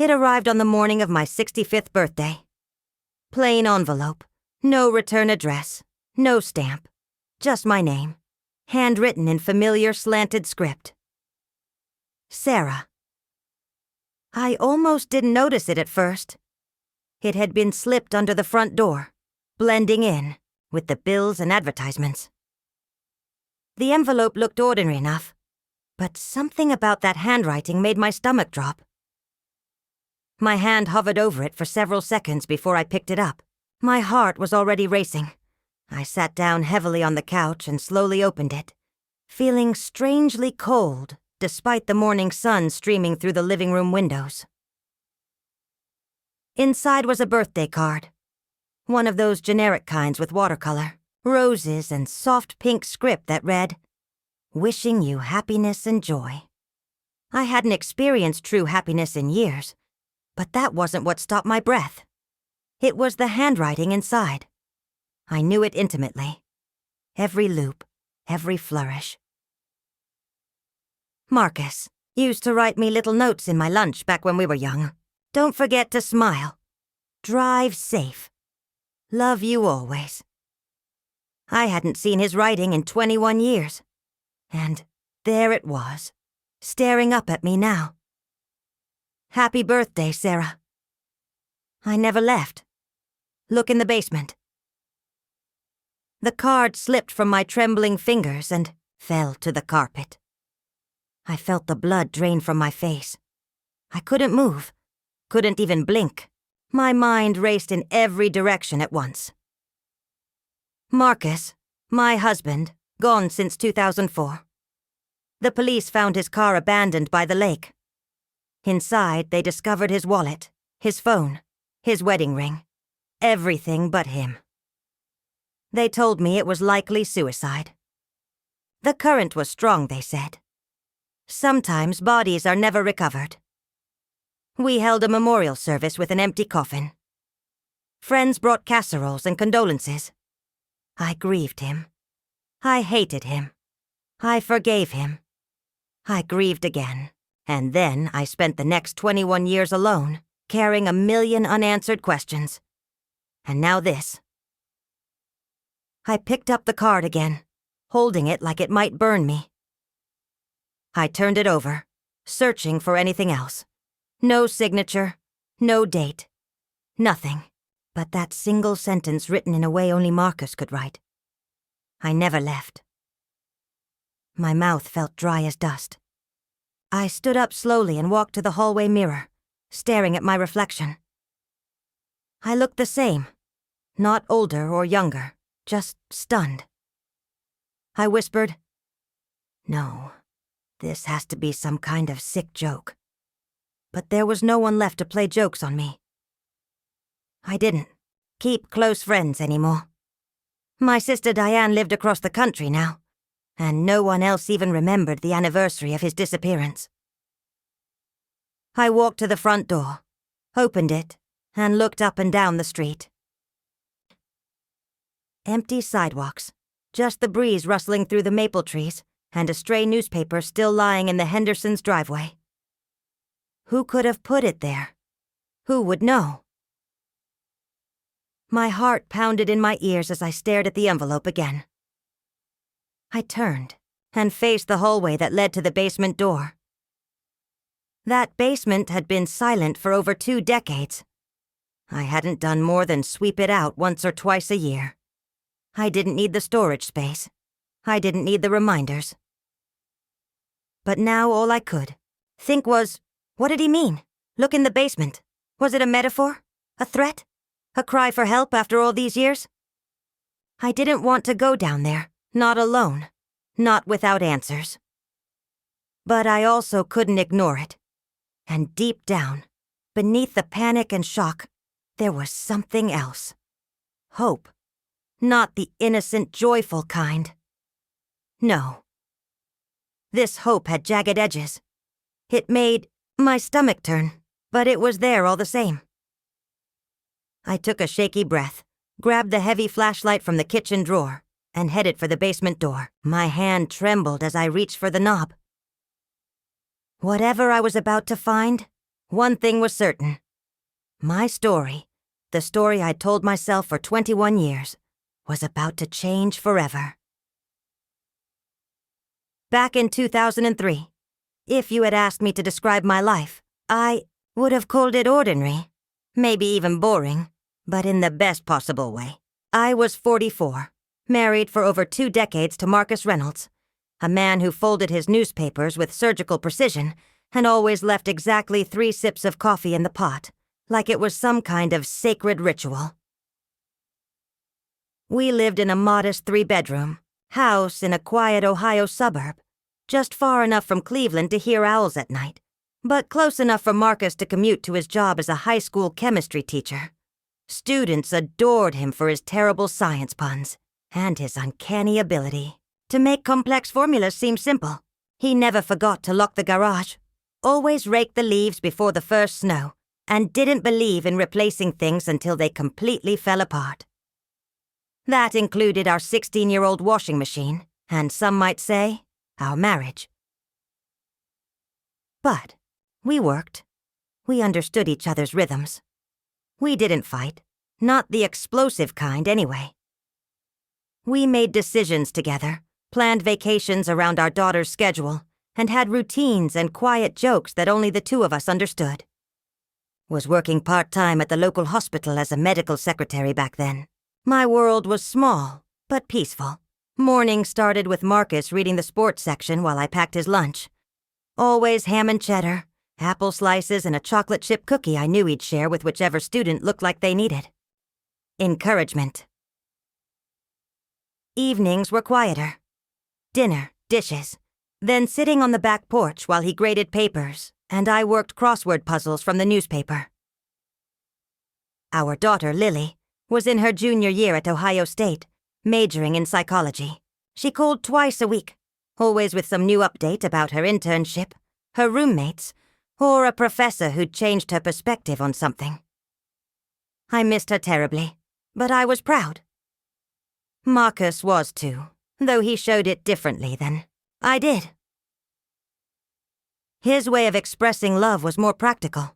It arrived on the morning of my 65th birthday. Plain envelope, no return address, no stamp, just my name, handwritten in familiar slanted script. Sarah. I almost didn't notice it at first. It had been slipped under the front door, blending in with the bills and advertisements. The envelope looked ordinary enough, but something about that handwriting made my stomach drop. My hand hovered over it for several seconds before I picked it up. My heart was already racing. I sat down heavily on the couch and slowly opened it, feeling strangely cold despite the morning sun streaming through the living room windows. Inside was a birthday card, one of those generic kinds with watercolor, roses and soft pink script that read, "Wishing you happiness and joy." I hadn't experienced true happiness in years, but that wasn't what stopped my breath. It was the handwriting inside. I knew it intimately. Every loop, every flourish. Marcus used to write me little notes in my lunch back when we were young. Don't forget to smile. Drive safe. Love you always. I hadn't seen his writing in 21 years. And there it was, staring up at me now. Happy birthday, Sarah. I never left. Look in the basement. The card slipped from my trembling fingers and fell to the carpet. I felt the blood drain from my face. I couldn't move, couldn't even blink. My mind raced in every direction at once. Marcus, my husband, gone since 2004. The police found his car abandoned by the lake. Inside, they discovered his wallet, his phone, his wedding ring, everything but him. They told me it was likely suicide. The current was strong, they said. Sometimes bodies are never recovered. We held a memorial service with an empty coffin. Friends brought casseroles and condolences. I grieved him. I hated him. I forgave him. I grieved again, and then I spent the next 21 years alone, carrying a million unanswered questions. And now this. I picked up the card again, holding it like it might burn me. I turned it over, searching for anything else. No signature, no date, nothing but that single sentence written in a way only Marcus could write. I never left. My mouth felt dry as dust. I stood up slowly and walked to the hallway mirror, staring at my reflection. I looked the same, not older or younger, just stunned. I whispered, "No, this has to be some kind of sick joke." But there was no one left to play jokes on me. I didn't keep close friends anymore. My sister Diane lived across the country now, and no one else even remembered the anniversary of his disappearance. I walked to the front door, opened it, and looked up and down the street. Empty sidewalks, just the breeze rustling through the maple trees, and a stray newspaper still lying in the Hendersons' driveway. Who could have put it there? Who would know? My heart pounded in my ears as I stared at the envelope again. I turned and faced the hallway that led to the basement door. That basement had been silent for over 2 decades. I hadn't done more than sweep it out once or twice a year. I didn't need the storage space. I didn't need the reminders. But now all I could think was, what did he mean? Look in the basement. Was it a metaphor? A threat? A cry for help after all these years? I didn't want to go down there, not alone, not without answers. But I also couldn't ignore it. And deep down, beneath the panic and shock, there was something else. Hope. Not the innocent, joyful kind. No. This hope had jagged edges. It made my stomach turn, but it was there all the same. I took a shaky breath, grabbed the heavy flashlight from the kitchen drawer, and headed for the basement door. My hand trembled as I reached for the knob. Whatever I was about to find One thing was certain. My story, the story I'd told myself for 21 years, was about to change forever. Back in 2003, if you had asked me to describe my life, I would have called it ordinary, maybe even boring, but in the best possible way. I was 44, married for over 2 decades to Marcus Reynolds, a man who folded his newspapers with surgical precision and always left exactly 3 sips of coffee in the pot, like it was some kind of sacred ritual. We lived in a modest 3-bedroom house in a quiet Ohio suburb, just far enough from Cleveland to hear owls at night, but close enough for Marcus to commute to his job as a high school chemistry teacher. Students adored him for his terrible science puns and his uncanny ability to make complex formulas seem simple. He never forgot to lock the garage, always raked the leaves before the first snow, and didn't believe in replacing things until they completely fell apart. That included our 16-year-old washing machine, and some might say, our marriage. But we worked. We understood each other's rhythms. We didn't fight, not the explosive kind anyway. We made decisions together, planned vacations around our daughter's schedule, and had routines and quiet jokes that only the 2 of us understood. Was working part-time at the local hospital as a medical secretary back then. My world was small, but peaceful. Morning started with Marcus reading the sports section while I packed his lunch. Always ham and cheddar, apple slices, and a chocolate chip cookie I knew he'd share with whichever student looked like they needed. Encouragement. Evenings were quieter. Dinner, dishes, then sitting on the back porch while he graded papers, and I worked crossword puzzles from the newspaper. Our daughter, Lily, was in her junior year at Ohio State, majoring in psychology. She called twice a week, always with some new update about her internship, her roommates, or a professor who'd changed her perspective on something. I missed her terribly, but I was proud. Marcus was too, though he showed it differently than I did. His way of expressing love was more practical,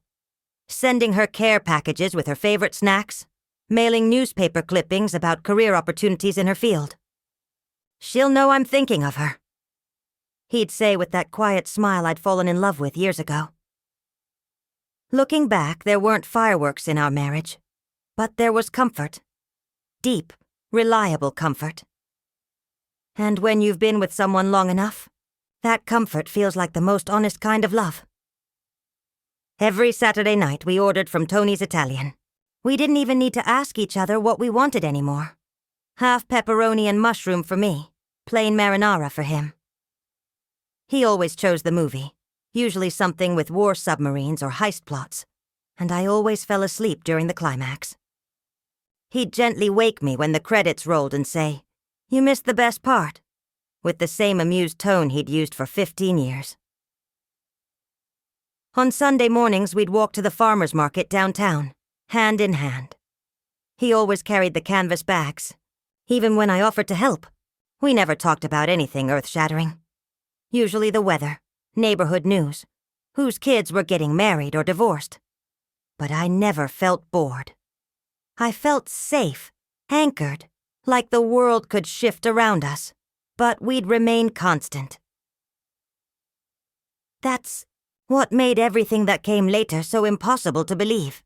sending her care packages with her favorite snacks, mailing newspaper clippings about career opportunities in her field. "She'll know I'm thinking of her," he'd say with that quiet smile I'd fallen in love with years ago. Looking back, there weren't fireworks in our marriage, but there was comfort. Deep, reliable comfort. And when you've been with someone long enough, that comfort feels like the most honest kind of love. Every Saturday night we ordered from Tony's Italian. We didn't even need to ask each other what we wanted anymore. Half pepperoni and mushroom for me, plain marinara for him. He always chose the movie, usually something with war submarines or heist plots, and I always fell asleep during the climax. He'd gently wake me when the credits rolled and say, "You missed the best part," with the same amused tone he'd used for 15 years. On Sunday mornings, we'd walk to the farmer's market downtown, hand in hand. He always carried the canvas bags. Even when I offered to help, we never talked about anything earth-shattering. Usually the weather, neighborhood news, whose kids were getting married or divorced. But I never felt bored. I felt safe, anchored, like the world could shift around us, but we'd remain constant. That's what made everything that came later so impossible to believe,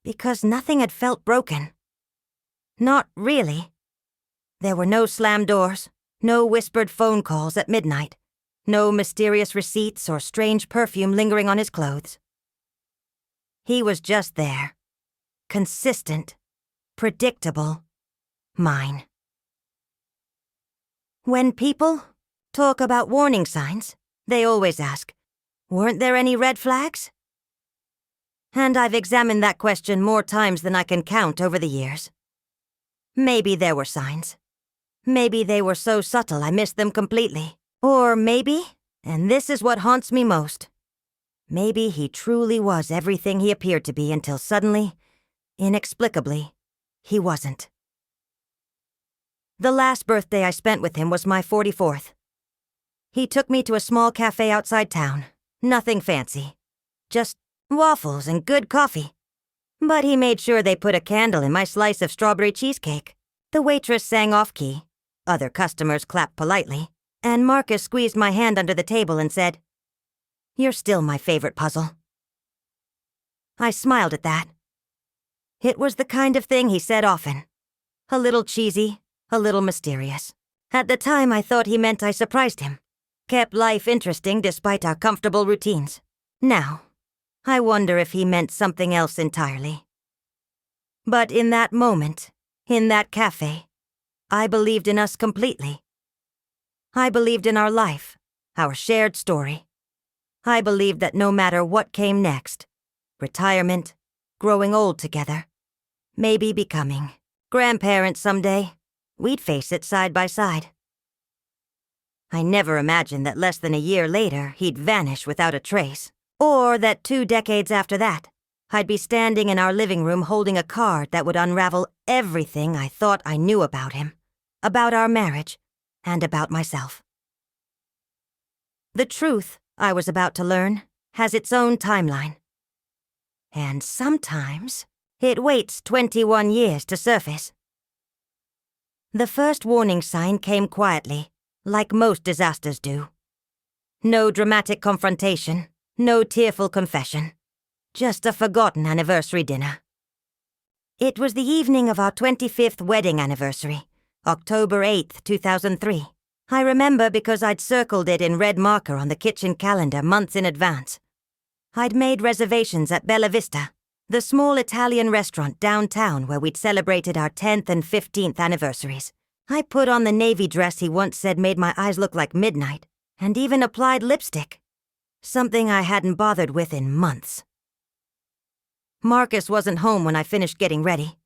because nothing had felt broken. Not really. There were no slammed doors, no whispered phone calls at midnight, no mysterious receipts or strange perfume lingering on his clothes. He was just there, consistent, predictable, mine. When people talk about warning signs, they always ask, "Weren't there any red flags?" And I've examined that question more times than I can count over the years. Maybe there were signs. Maybe they were so subtle I missed them completely. Or maybe, and this is what haunts me most, maybe he truly was everything he appeared to be until suddenly, inexplicably, he wasn't. The last birthday I spent with him was my 44th. He took me to a small cafe outside town. Nothing fancy. Just waffles, and good coffee. But he made sure they put a candle in my slice of strawberry cheesecake. The waitress sang off-key. Other customers clapped politely. And Marcus squeezed my hand under the table and said, "You're still my favorite puzzle." I smiled at that. It was the kind of thing he said often. A little cheesy, a little mysterious. At the time, I thought he meant I surprised him. Kept life interesting despite our comfortable routines. Now, I wonder if he meant something else entirely. But in that moment, in that cafe, I believed in us completely. I believed in our life, our shared story. I believed that no matter what came next, retirement, growing old together, maybe becoming grandparents someday, we'd face it side by side. I never imagined that less than a year later he'd vanish without a trace, or that 2 decades after that, I'd be standing in our living room holding a card that would unravel everything I thought I knew about him, about our marriage, and about myself. The truth I was about to learn has its own timeline. And sometimes it waits 21 years to surface. The first warning sign came quietly, like most disasters do. No dramatic confrontation, no tearful confession, just a forgotten anniversary dinner. It was the evening of our 25th wedding anniversary, October 8th, 2003. I remember because I'd circled it in red marker on the kitchen calendar months in advance. I'd made reservations at Bella Vista, the small Italian restaurant downtown where we'd celebrated our 10th and 15th anniversaries. I put on the navy dress he once said made my eyes look like midnight, and even applied lipstick, something I hadn't bothered with in months. Marcus wasn't home when I finished getting ready.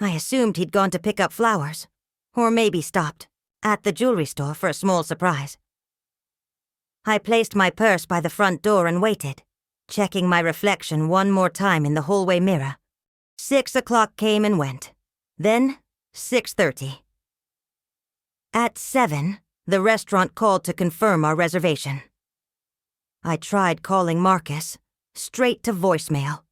I assumed he'd gone to pick up flowers, or maybe stopped at the jewelry store for a small surprise. I placed my purse by the front door and waited, checking my reflection one more time in the hallway mirror. 6 o'clock came and went. Then 6:30. At 7, the restaurant called to confirm our reservation. I tried calling Marcus, straight to voicemail.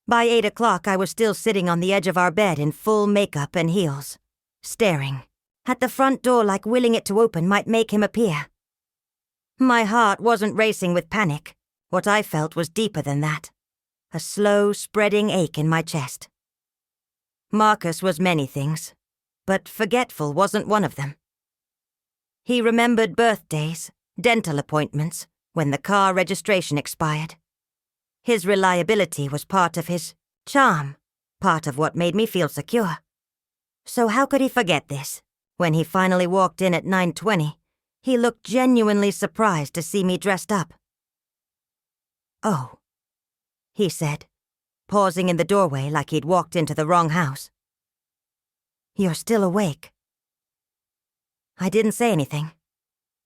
By 8 o'clock, I was still sitting on the edge of our bed in full makeup and heels, staring at the front door like willing it to open might make him appear. My heart wasn't racing with panic. What I felt was deeper than that. A slow, spreading ache in my chest. Marcus was many things, but forgetful wasn't one of them. He remembered birthdays, dental appointments, when the car registration expired. His reliability was part of his charm, part of what made me feel secure. So how could he forget this? When he finally walked in at 9:20, he looked genuinely surprised to see me dressed up. "Oh," he said, pausing in the doorway like he'd walked into the wrong house. "You're still awake." I didn't say anything.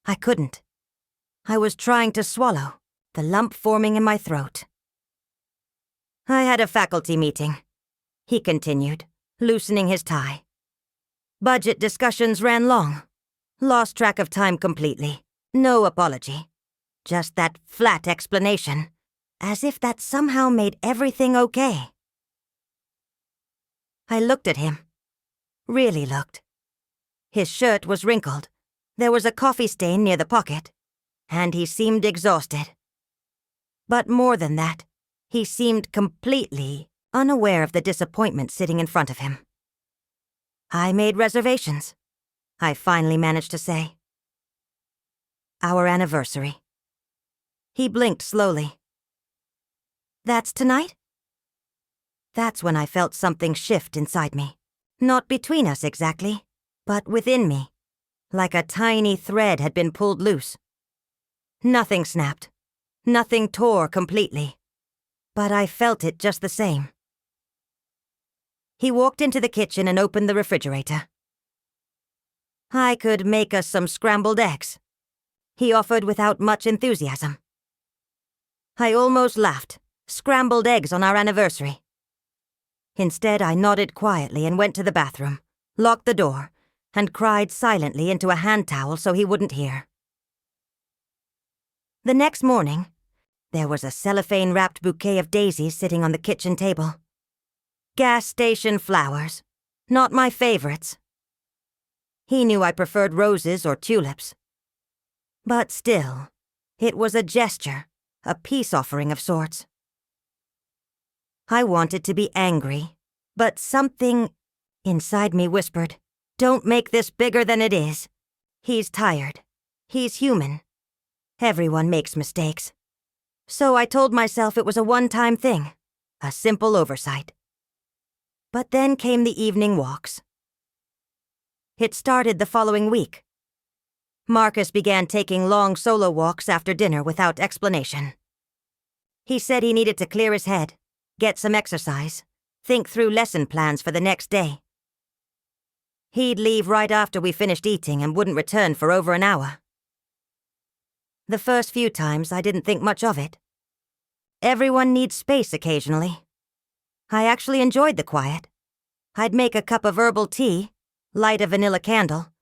I couldn't. I was trying to swallow, the lump forming in my throat. "I had a faculty meeting," he continued, loosening his tie. "Budget discussions ran long. Lost track of time completely. No apology. Just that flat explanation, as if that somehow made everything okay." I looked at him. Really looked. His shirt was wrinkled. There was a coffee stain near the pocket, and he seemed exhausted. But more than that, he seemed completely unaware of the disappointment sitting in front of him. "I made reservations," I finally managed to say. "Our anniversary." He blinked slowly. "That's tonight?" That's when I felt something shift inside me. Not between us exactly, but within me, like a tiny thread had been pulled loose. Nothing snapped. Nothing tore completely. But I felt it just the same. He walked into the kitchen and opened the refrigerator. "I could make us some scrambled eggs," he offered without much enthusiasm. I almost laughed. Scrambled eggs on our anniversary. Instead, I nodded quietly and went to the bathroom, locked the door, and cried silently into a hand towel so he wouldn't hear. The next morning, There was a cellophane-wrapped bouquet of daisies sitting on the kitchen table. Gas station flowers. Not my favorites. He knew I preferred roses or tulips. But still, it was a gesture, a peace offering of sorts. I wanted to be angry, but something inside me whispered, "Don't make this bigger than it is. He's tired. He's human. Everyone makes mistakes." So I told myself it was a one-time thing, a simple oversight. But then came the evening walks. It started the following week. Marcus began taking long solo walks after dinner without explanation. He said he needed to clear his head, get some exercise, think through lesson plans for the next day. He'd leave right after we finished eating and wouldn't return for over an hour. The first few times, I didn't think much of it. Everyone needs space occasionally. I actually enjoyed the quiet. I'd make a cup of herbal tea, light a vanilla candle,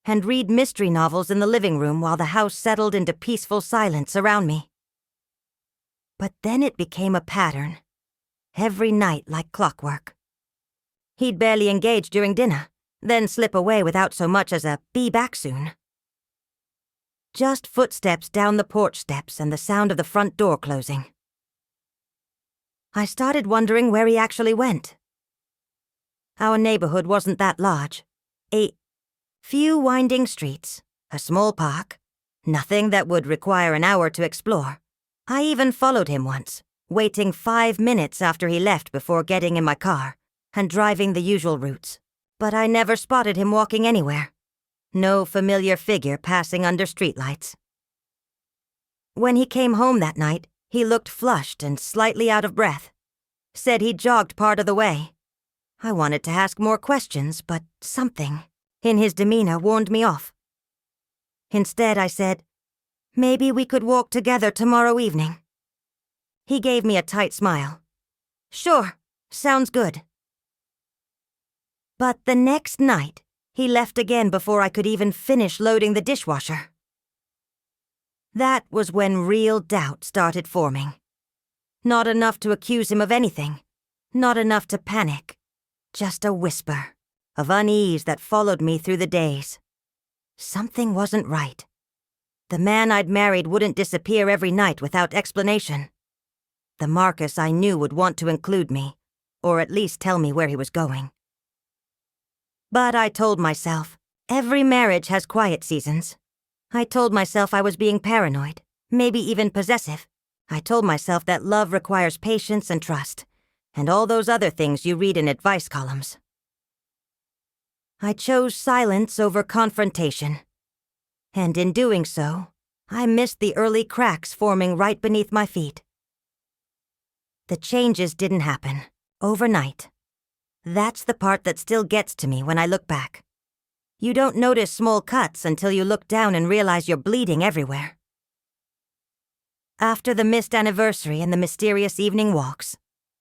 and read mystery novels in the living room while the house settled into peaceful silence around me. But then it became a pattern, every night like clockwork. He'd barely engage during dinner, then slip away without so much as a "be back soon." Just footsteps down the porch steps and the sound of the front door closing. I started wondering where he actually went. Our neighborhood wasn't that large. A few winding streets, a small park, nothing that would require an hour to explore. I even followed him once, waiting 5 minutes after he left before getting in my car and driving the usual routes. But I never spotted him walking anywhere. No familiar figure passing under streetlights. When he came home that night, he looked flushed and slightly out of breath. Said he'd jogged part of the way. I wanted to ask more questions, but something in his demeanor warned me off. Instead, I said, "Maybe we could walk together tomorrow evening." He gave me a tight smile. "Sure, sounds good." But the next night, he left again before I could even finish loading the dishwasher. That was when real doubt started forming. Not enough to accuse him of anything. Not enough to panic. Just a whisper of unease that followed me through the days. Something wasn't right. The man I'd married wouldn't disappear every night without explanation. The Marcus I knew would want to include me, or at least tell me where he was going. But I told myself, every marriage has quiet seasons. I told myself I was being paranoid, maybe even possessive. I told myself that love requires patience and trust, and all those other things you read in advice columns. I chose silence over confrontation. And in doing so, I missed the early cracks forming right beneath my feet. The changes didn't happen overnight. That's the part that still gets to me when I look back. You don't notice small cuts until you look down and realize you're bleeding everywhere. After the missed anniversary and the mysterious evening walks,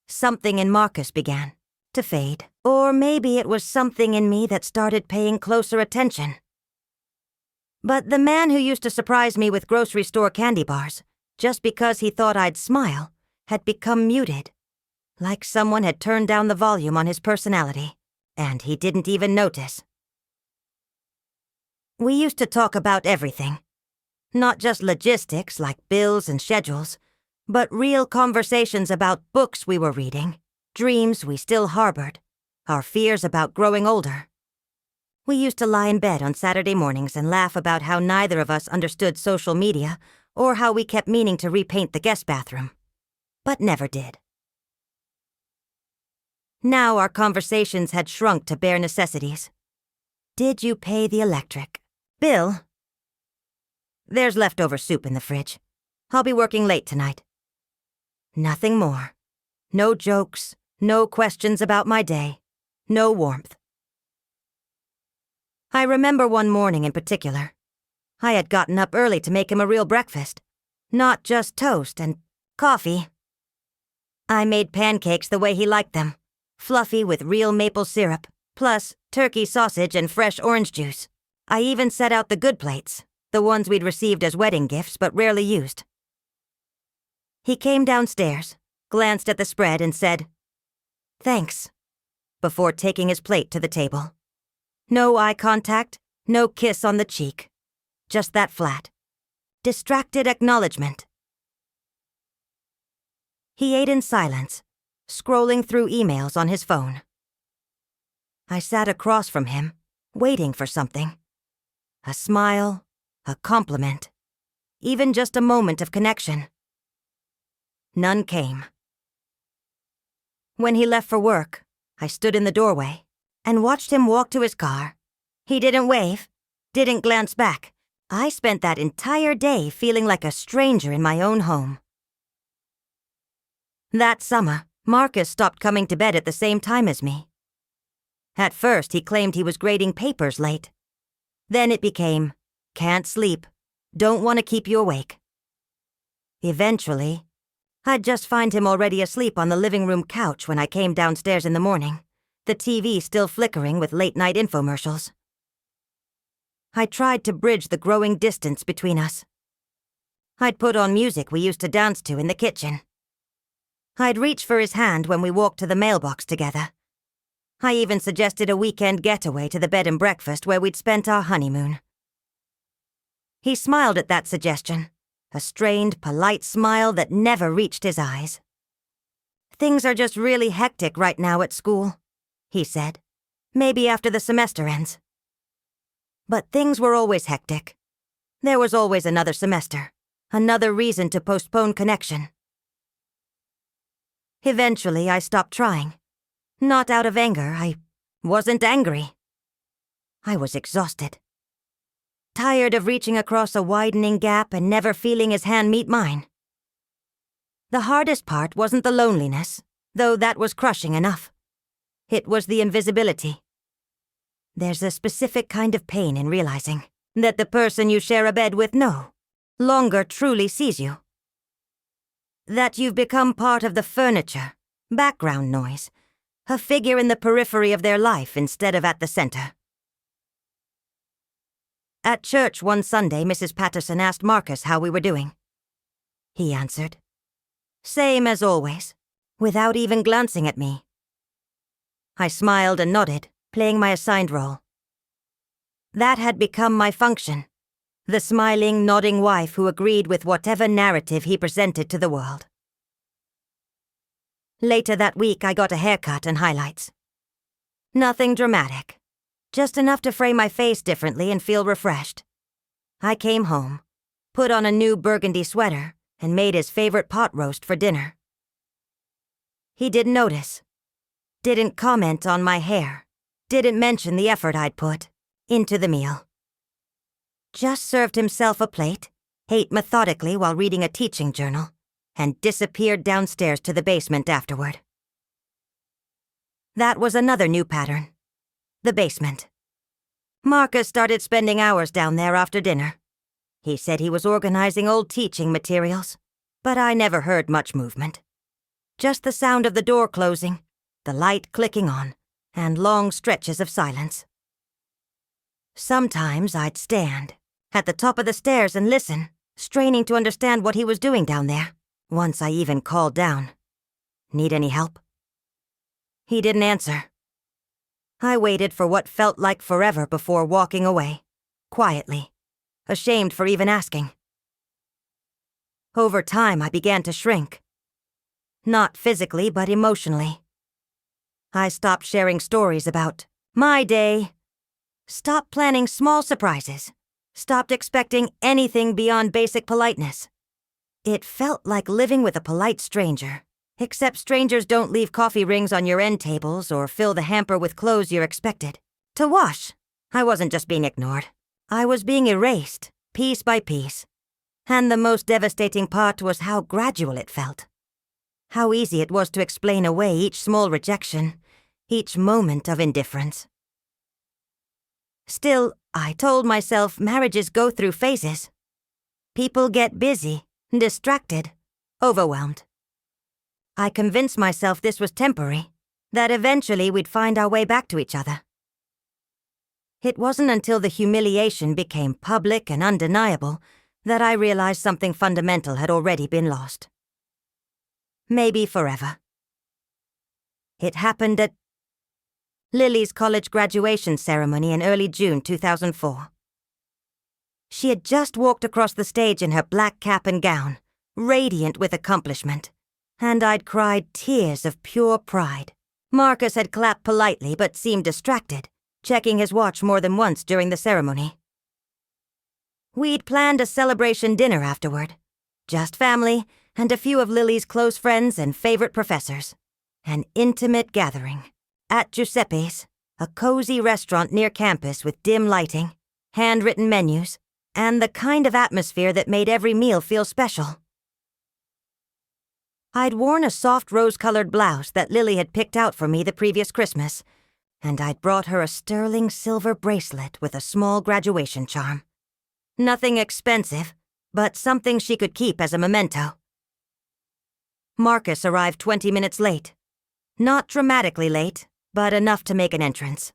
something in Marcus began to fade. Or maybe it was something in me that started paying closer attention. But the man who used to surprise me with grocery store candy bars, just because he thought I'd smile, had become muted. Like someone had turned down the volume on his personality, and he didn't even notice. We used to talk about everything. Not just logistics like bills and schedules, but real conversations about books we were reading, dreams we still harbored, our fears about growing older. We used to lie in bed on Saturday mornings and laugh about how neither of us understood social media or how we kept meaning to repaint the guest bathroom, but never did. Now our conversations had shrunk to bare necessities. Did you pay the electric bill? There's leftover soup in the fridge. I'll be working late tonight. Nothing more. No jokes, no questions about my day, no warmth. I remember one morning in particular. I had gotten up early to make him a real breakfast, not just toast and coffee. I made pancakes the way he liked them, fluffy with real maple syrup, plus turkey sausage and fresh orange juice. I even set out the good plates, the ones we'd received as wedding gifts but rarely used. He came downstairs, glanced at the spread and said, "Thanks," before taking his plate to the table. No eye contact, no kiss on the cheek. Just that flat, distracted acknowledgement. He ate in silence, scrolling through emails on his phone. I sat across from him, waiting for something. A smile, a compliment, even just a moment of connection. None came. When he left for work, I stood in the doorway and watched him walk to his car. He didn't wave, didn't glance back. I spent that entire day feeling like a stranger in my own home. That summer, Marcus stopped coming to bed at the same time as me. At first, he claimed he was grading papers late. Then it became, "Can't sleep, don't want to keep you awake." Eventually, I'd just find him already asleep on the living room couch when I came downstairs in the morning, the TV still flickering with late-night infomercials. I tried to bridge the growing distance between us. I'd put on music we used to dance to in the kitchen. I'd reach for his hand when we walked to the mailbox together. I even suggested a weekend getaway to the bed and breakfast where we'd spent our honeymoon. He smiled at that suggestion, a strained, polite smile that never reached his eyes. "Things are just really hectic right now at school," he said. "Maybe after the semester ends." But things were always hectic. There was always another semester, another reason to postpone connection. Eventually, I stopped trying. Not out of anger, I wasn't angry. I was exhausted. Tired of reaching across a widening gap and never feeling his hand meet mine. The hardest part wasn't the loneliness, though that was crushing enough. It was the invisibility. There's a specific kind of pain in realizing that the person you share a bed with no longer truly sees you. That you've become part of the furniture, background noise, a figure in the periphery of their life instead of at the center. At church one Sunday, Mrs. Patterson asked Marcus how we were doing. He answered, "Same as always," without even glancing at me. I smiled and nodded, playing my assigned role. That had become my function, the smiling, nodding wife who agreed with whatever narrative he presented to the world. Later that week, I got a haircut and highlights. Nothing dramatic, just enough to frame my face differently and feel refreshed. I came home, put on a new burgundy sweater, and made his favorite pot roast for dinner. He didn't notice, didn't comment on my hair, didn't mention the effort I'd put into the meal. Just served himself a plate, ate methodically while reading a teaching journal, and disappeared downstairs to the basement afterward. That was another new pattern. The basement. Marcus started spending hours down there after dinner. He said he was organizing old teaching materials, but I never heard much movement. Just the sound of the door closing, the light clicking on, and long stretches of silence. Sometimes I'd stand at the top of the stairs and listen, straining to understand what he was doing down there. Once I even called down, "Need any help?" He didn't answer. I waited for what felt like forever before walking away, quietly, ashamed for even asking. Over time, I began to shrink. Not physically, but emotionally. I stopped sharing stories about my day, stopped planning small surprises, stopped expecting anything beyond basic politeness. It felt like living with a polite stranger, except strangers don't leave coffee rings on your end tables or fill the hamper with clothes you're expected to wash. I wasn't just being ignored. I was being erased, piece by piece. And the most devastating part was how gradual it felt. How easy it was to explain away each small rejection, each moment of indifference. Still, I told myself marriages go through phases. People get busy, distracted, overwhelmed. I convinced myself this was temporary, that eventually we'd find our way back to each other. It wasn't until the humiliation became public and undeniable that I realized something fundamental had already been lost. maybe forever. It happened at Lily's college graduation ceremony in early June 2004. She had just walked across the stage in her black cap and gown, radiant with accomplishment, and I'd cried tears of pure pride. Marcus had clapped politely but seemed distracted, checking his watch more than once during the ceremony. We'd planned a celebration dinner afterward. Just family and a few of Lily's close friends and favorite professors. An intimate gathering. At Giuseppe's, a cozy restaurant near campus with dim lighting, handwritten menus, and the kind of atmosphere that made every meal feel special. I'd worn a soft rose-colored blouse that Lily had picked out for me the previous Christmas, and I'd brought her a sterling silver bracelet with a small graduation charm. Nothing expensive, but something she could keep as a memento. Marcus arrived 20 minutes late. Not dramatically late, but enough to make an entrance.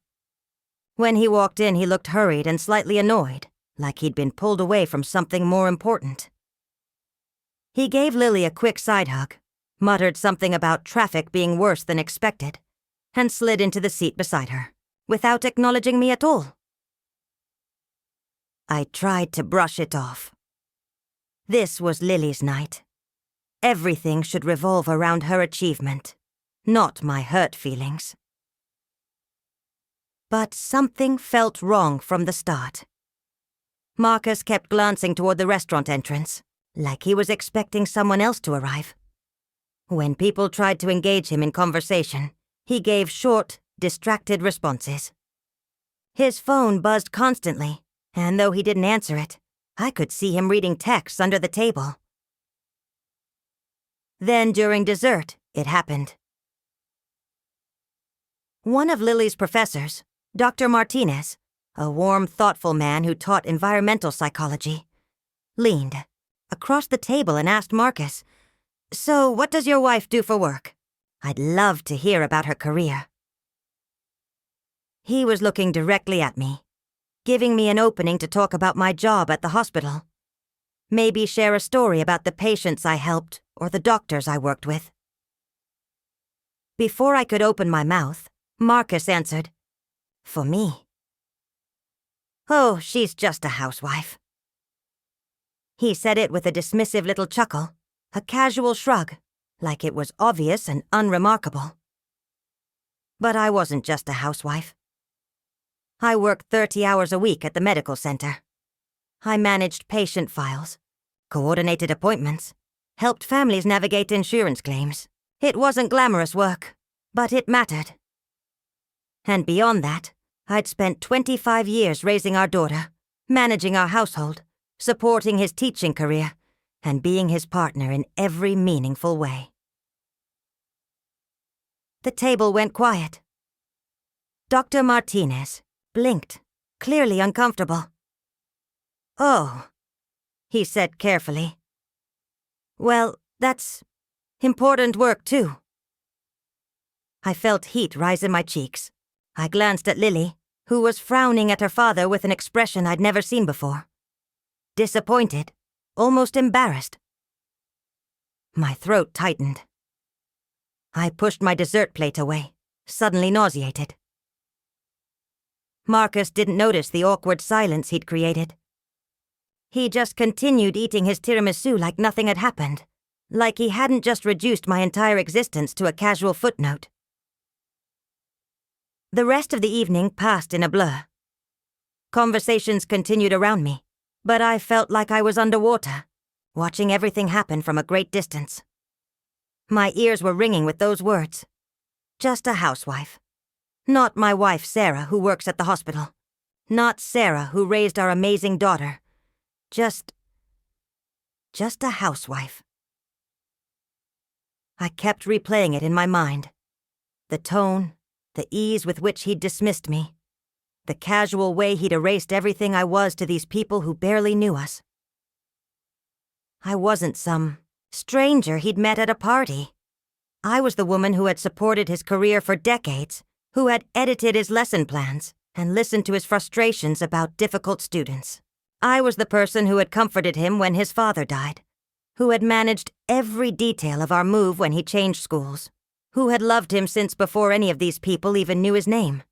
When he walked in, he looked hurried and slightly annoyed, like he'd been pulled away from something more important. He gave Lily a quick side hug, muttered something about traffic being worse than expected, and slid into the seat beside her, without acknowledging me at all. I tried to brush it off. This was Lily's night. Everything should revolve around her achievement, not my hurt feelings. But something felt wrong from the start. Marcus kept glancing toward the restaurant entrance, like he was expecting someone else to arrive. When people tried to engage him in conversation, he gave short, distracted responses. His phone buzzed constantly, and though he didn't answer it, I could see him reading texts under the table. Then during dessert, it happened. One of Lily's professors, Dr. Martinez, a warm, thoughtful man who taught environmental psychology, leaned across the table and asked Marcus, "So, what does your wife do for work? I'd love to hear about her career." He was looking directly at me, giving me an opening to talk about my job at the hospital. Maybe share a story about the patients I helped or the doctors I worked with. Before I could open my mouth, Marcus answered, "For me." "Oh, she's just a housewife." He said it with a dismissive little chuckle, a casual shrug, like it was obvious and unremarkable. But I wasn't just a housewife. I worked 30 hours a week at the medical center. I managed patient files, coordinated appointments, helped families navigate insurance claims. It wasn't glamorous work, but it mattered. And beyond that, I'd spent 25 years raising our daughter, managing our household, supporting his teaching career, and being his partner in every meaningful way. The table went quiet. Dr. Martinez blinked, clearly uncomfortable. "Oh," he said carefully. "Well, that's important work, too." I felt heat rise in my cheeks. I glanced at Lily, who was frowning at her father with an expression I'd never seen before. Disappointed, almost embarrassed. My throat tightened. I pushed my dessert plate away, suddenly nauseated. Marcus didn't notice the awkward silence he'd created. He just continued eating his tiramisu like nothing had happened, like he hadn't just reduced my entire existence to a casual footnote. The rest of the evening passed in a blur. Conversations continued around me, but I felt like I was underwater, watching everything happen from a great distance. My ears were ringing with those words. Just a housewife. Not my wife, Sarah, who works at the hospital. Not Sarah, who raised our amazing daughter. Just a housewife. I kept replaying it in my mind. The tone, the ease with which he'd dismissed me, the casual way he'd erased everything I was to these people who barely knew us. I wasn't some stranger he'd met at a party. I was the woman who had supported his career for decades, who had edited his lesson plans and listened to his frustrations about difficult students. I was the person who had comforted him when his father died, who had managed every detail of our move when he changed schools, who had loved him since before any of these people even knew his name.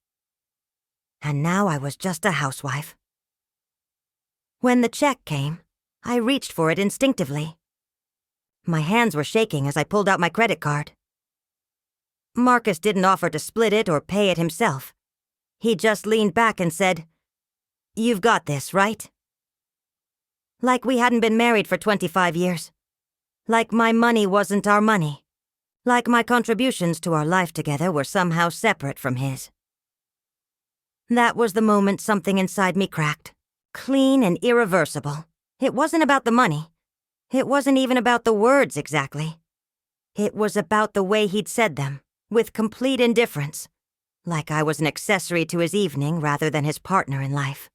And now I was just a housewife. When the check came, I reached for it instinctively. My hands were shaking as I pulled out my credit card. Marcus didn't offer to split it or pay it himself. He just leaned back and said, "You've got this, right?" Like we hadn't been married for 25 years. Like my money wasn't our money. Like my contributions to our life together were somehow separate from his. That was the moment something inside me cracked. Clean and irreversible. It wasn't about the money. It wasn't even about the words exactly. It was about the way he'd said them, with complete indifference, like I was an accessory to his evening rather than his partner in life.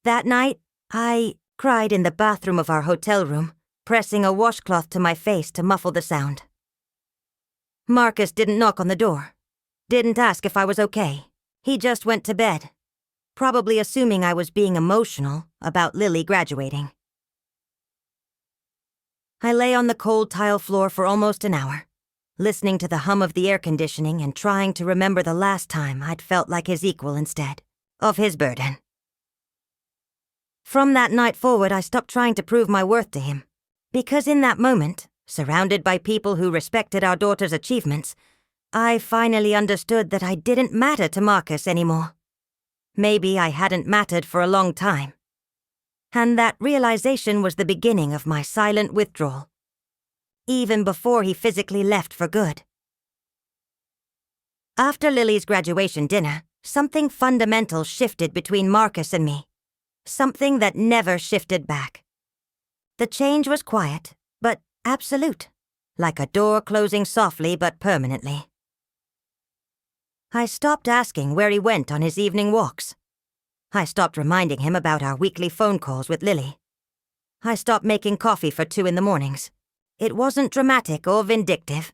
That night, I cried in the bathroom of our hotel room, pressing a washcloth to my face to muffle the sound. Marcus didn't knock on the door, didn't ask if I was okay. He just went to bed, probably assuming I was being emotional about Lily graduating. I lay on the cold tile floor for almost an hour, listening to the hum of the air conditioning and trying to remember the last time I'd felt like his equal instead of his burden. From that night forward, I stopped trying to prove my worth to him, because in that moment, surrounded by people who respected our daughter's achievements, I finally understood that I didn't matter to Marcus anymore. Maybe I hadn't mattered for a long time. And that realization was the beginning of my silent withdrawal, even before he physically left for good. After Lily's graduation dinner, something fundamental shifted between Marcus and me. Something that never shifted back. The change was quiet, but absolute, like a door closing softly but permanently. I stopped asking where he went on his evening walks. I stopped reminding him about our weekly phone calls with Lily. I stopped making coffee for 2 in the mornings. It wasn't dramatic or vindictive.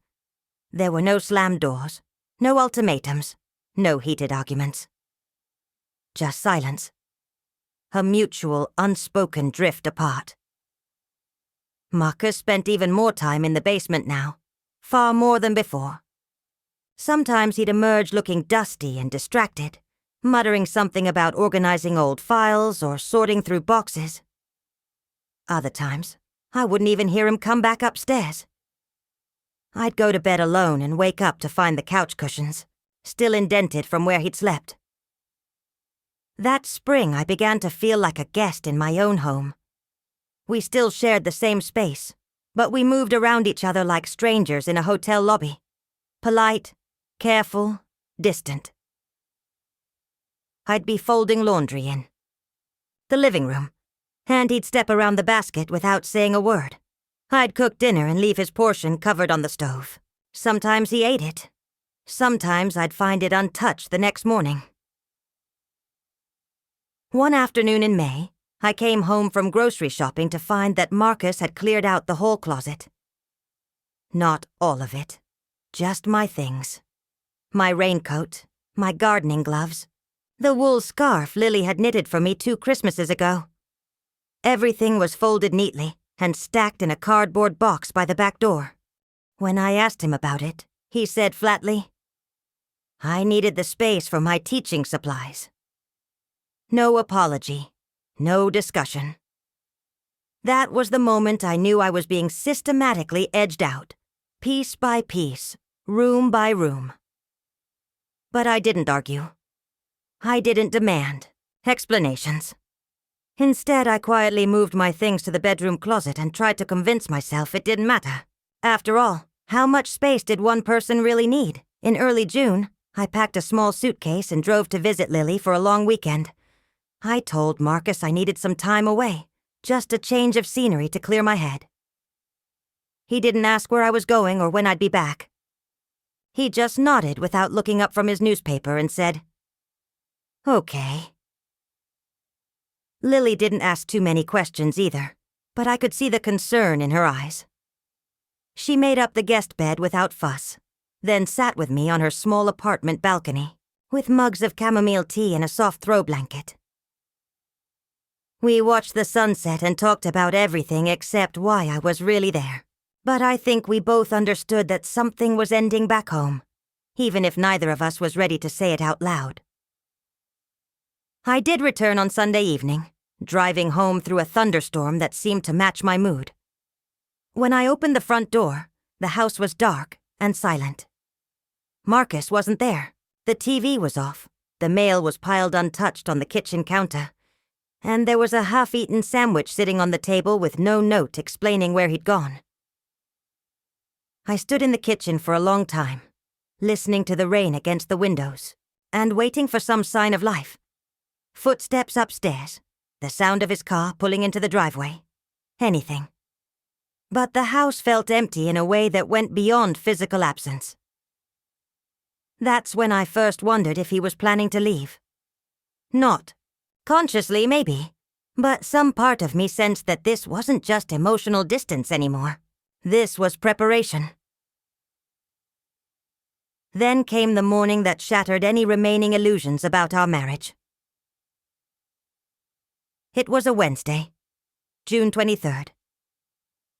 There were no slammed doors, no ultimatums, no heated arguments. Just silence. A mutual, unspoken drift apart. Marcus spent even more time in the basement now, far more than before. Sometimes he'd emerge looking dusty and distracted, muttering something about organizing old files or sorting through boxes. Other times, I wouldn't even hear him come back upstairs. I'd go to bed alone and wake up to find the couch cushions, still indented from where he'd slept. That spring, I began to feel like a guest in my own home. We still shared the same space, but we moved around each other like strangers in a hotel lobby. Polite, careful, distant. I'd be folding laundry in the living room, and he'd step around the basket without saying a word. I'd cook dinner and leave his portion covered on the stove. Sometimes he ate it. Sometimes I'd find it untouched the next morning. One afternoon in May, I came home from grocery shopping to find that Marcus had cleared out the whole closet. Not all of it, just my things. My raincoat, my gardening gloves, the wool scarf Lily had knitted for me 2 Christmases ago. Everything was folded neatly and stacked in a cardboard box by the back door. When I asked him about it, he said flatly, "I needed the space for my teaching supplies." No apology, no discussion. That was the moment I knew I was being systematically edged out, piece by piece, room by room. But I didn't argue. I didn't demand explanations. Instead, I quietly moved my things to the bedroom closet and tried to convince myself it didn't matter. After all, how much space did one person really need? In early June, I packed a small suitcase and drove to visit Lily for a long weekend. I told Marcus I needed some time away, just a change of scenery to clear my head. He didn't ask where I was going or when I'd be back. He just nodded without looking up from his newspaper and said, "Okay." Lily didn't ask too many questions either, but I could see the concern in her eyes. She made up the guest bed without fuss, then sat with me on her small apartment balcony, with mugs of chamomile tea and a soft throw blanket. We watched the sunset and talked about everything except why I was really there. But I think we both understood that something was ending back home, even if neither of us was ready to say it out loud. I did return on Sunday evening, driving home through a thunderstorm that seemed to match my mood. When I opened the front door, the house was dark and silent. Marcus wasn't there. The TV was off. The mail was piled untouched on the kitchen counter. And there was a half-eaten sandwich sitting on the table with no note explaining where he'd gone. I stood in the kitchen for a long time, listening to the rain against the windows, and waiting for some sign of life. Footsteps upstairs, the sound of his car pulling into the driveway. Anything. But the house felt empty in a way that went beyond physical absence. That's when I first wondered if he was planning to leave. Not consciously, maybe, but some part of me sensed that this wasn't just emotional distance anymore. This was preparation. Then came the morning that shattered any remaining illusions about our marriage. It was a Wednesday, June 23rd.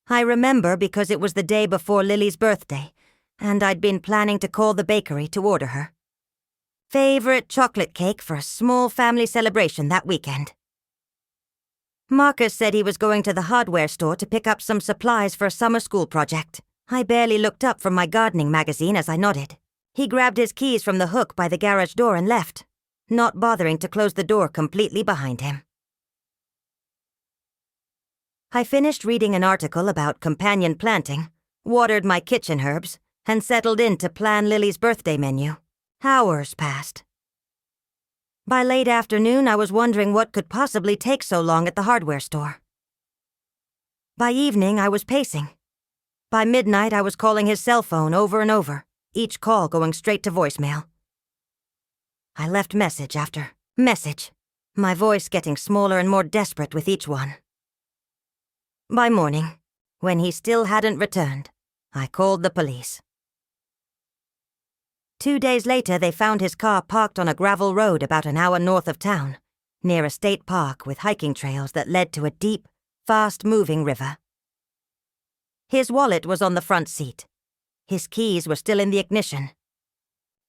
I remember because it was the day before Lily's birthday, and I'd been planning to call the bakery to order her favorite chocolate cake for a small family celebration that weekend. Marcus said he was going to the hardware store to pick up some supplies for a summer school project. I barely looked up from my gardening magazine as I nodded. He grabbed his keys from the hook by the garage door and left, not bothering to close the door completely behind him. I finished reading an article about companion planting, watered my kitchen herbs, and settled in to plan Lily's birthday menu. Hours passed. By late afternoon, I was wondering what could possibly take so long at the hardware store. By evening, I was pacing. By midnight, I was calling his cell phone over and over, each call going straight to voicemail. I left message after message, my voice getting smaller and more desperate with each one. By morning, when he still hadn't returned, I called the police. 2 days later, they found his car parked on a gravel road about an hour north of town, near a state park with hiking trails that led to a deep, fast-moving river. His wallet was on the front seat. His keys were still in the ignition.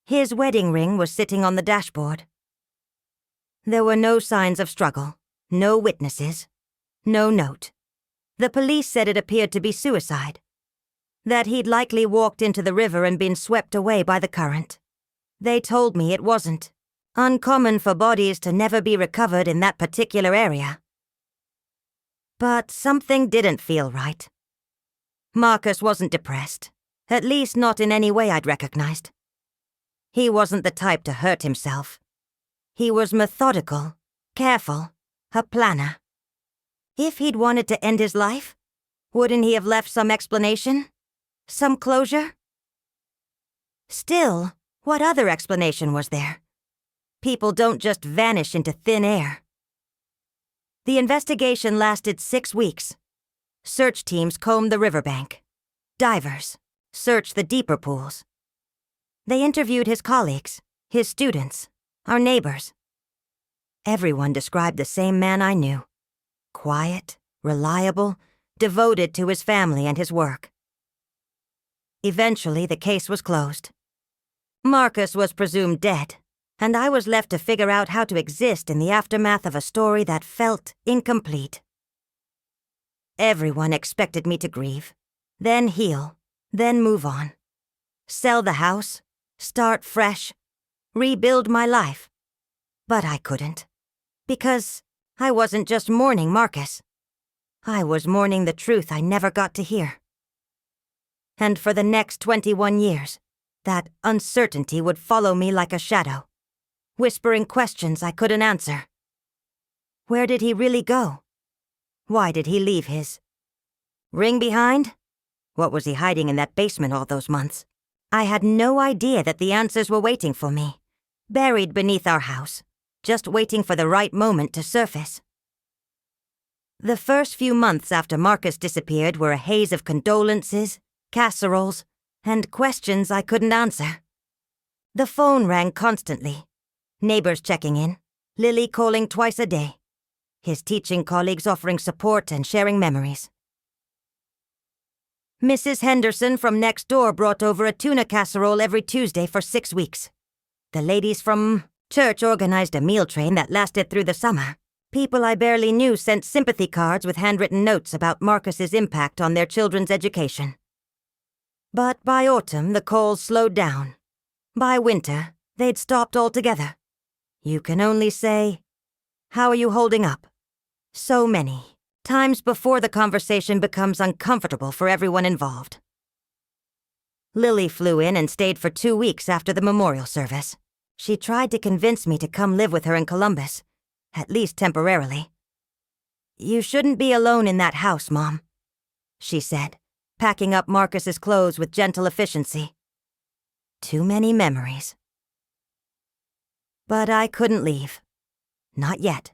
His wedding ring was sitting on the dashboard. There were no signs of struggle, no witnesses, no note. The police said it appeared to be suicide, that he'd likely walked into the river and been swept away by the current. They told me it wasn't uncommon for bodies to never be recovered in that particular area. But something didn't feel right. Marcus wasn't depressed, at least not in any way I'd recognized. He wasn't the type to hurt himself. He was methodical, careful, a planner. If he'd wanted to end his life, wouldn't he have left some explanation? Some closure? Still, what other explanation was there? People don't just vanish into thin air. The investigation lasted 6 weeks. Search teams combed the riverbank. Divers searched the deeper pools. They interviewed his colleagues, his students, our neighbors. Everyone described the same man I knew. Quiet, reliable, devoted to his family and his work. Eventually, the case was closed. Marcus was presumed dead, and I was left to figure out how to exist in the aftermath of a story that felt incomplete. Everyone expected me to grieve, then heal, then move on. Sell the house, start fresh, rebuild my life. But I couldn't, because I wasn't just mourning Marcus. I was mourning the truth I never got to hear. And for the next 21 years, that uncertainty would follow me like a shadow, whispering questions I couldn't answer. Where did he really go? Why did he leave his ring behind? What was he hiding in that basement all those months? I had no idea that the answers were waiting for me, buried beneath our house, just waiting for the right moment to surface. The first few months after Marcus disappeared were a haze of condolences, casseroles, and questions I couldn't answer. The phone rang constantly, neighbors checking in, Lily calling twice a day. his teaching colleagues offering support and sharing memories. Mrs. Henderson from next door brought over a tuna casserole every Tuesday for 6 weeks. The ladies from church organized a meal train that lasted through the summer. People I barely knew sent sympathy cards with handwritten notes about Marcus's impact on their children's education. But by autumn, the calls slowed down. By winter, they'd stopped altogether. You can only say, "How are you holding up?" So many times before the conversation becomes uncomfortable for everyone involved. Lily flew in and stayed for 2 weeks after the memorial service. She tried to convince me to come live with her in Columbus, at least temporarily. "You shouldn't be alone in that house, Mom," she said, packing up Marcus's clothes with gentle efficiency. Too many memories. But I couldn't leave. Not yet.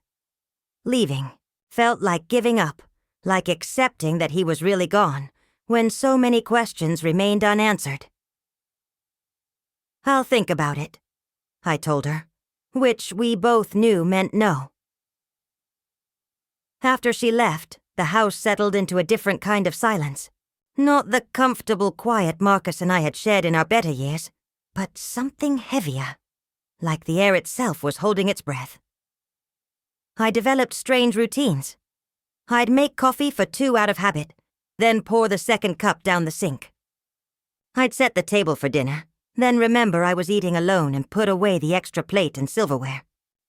Leaving felt like giving up, like accepting that he was really gone, when so many questions remained unanswered. "I'll think about it," I told her, which we both knew meant no. After she left, the house settled into a different kind of silence. Not the comfortable quiet Marcus and I had shared in our better years, but something heavier, like the air itself was holding its breath. I developed strange routines. I'd make coffee for 2 out of habit, then pour the second cup down the sink. I'd set the table for dinner, then remember I was eating alone and put away the extra plate and silverware.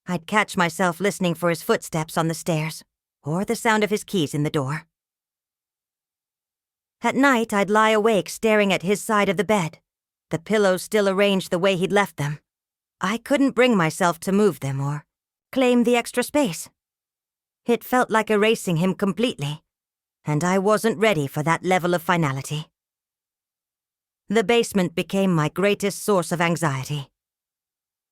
I'd catch myself listening for his footsteps on the stairs, or the sound of his keys in the door. At night, I'd lie awake staring at his side of the bed, the pillows still arranged the way he'd left them. I couldn't bring myself to move them or claim the extra space. It felt like erasing him completely, and I wasn't ready for that level of finality. The basement became my greatest source of anxiety.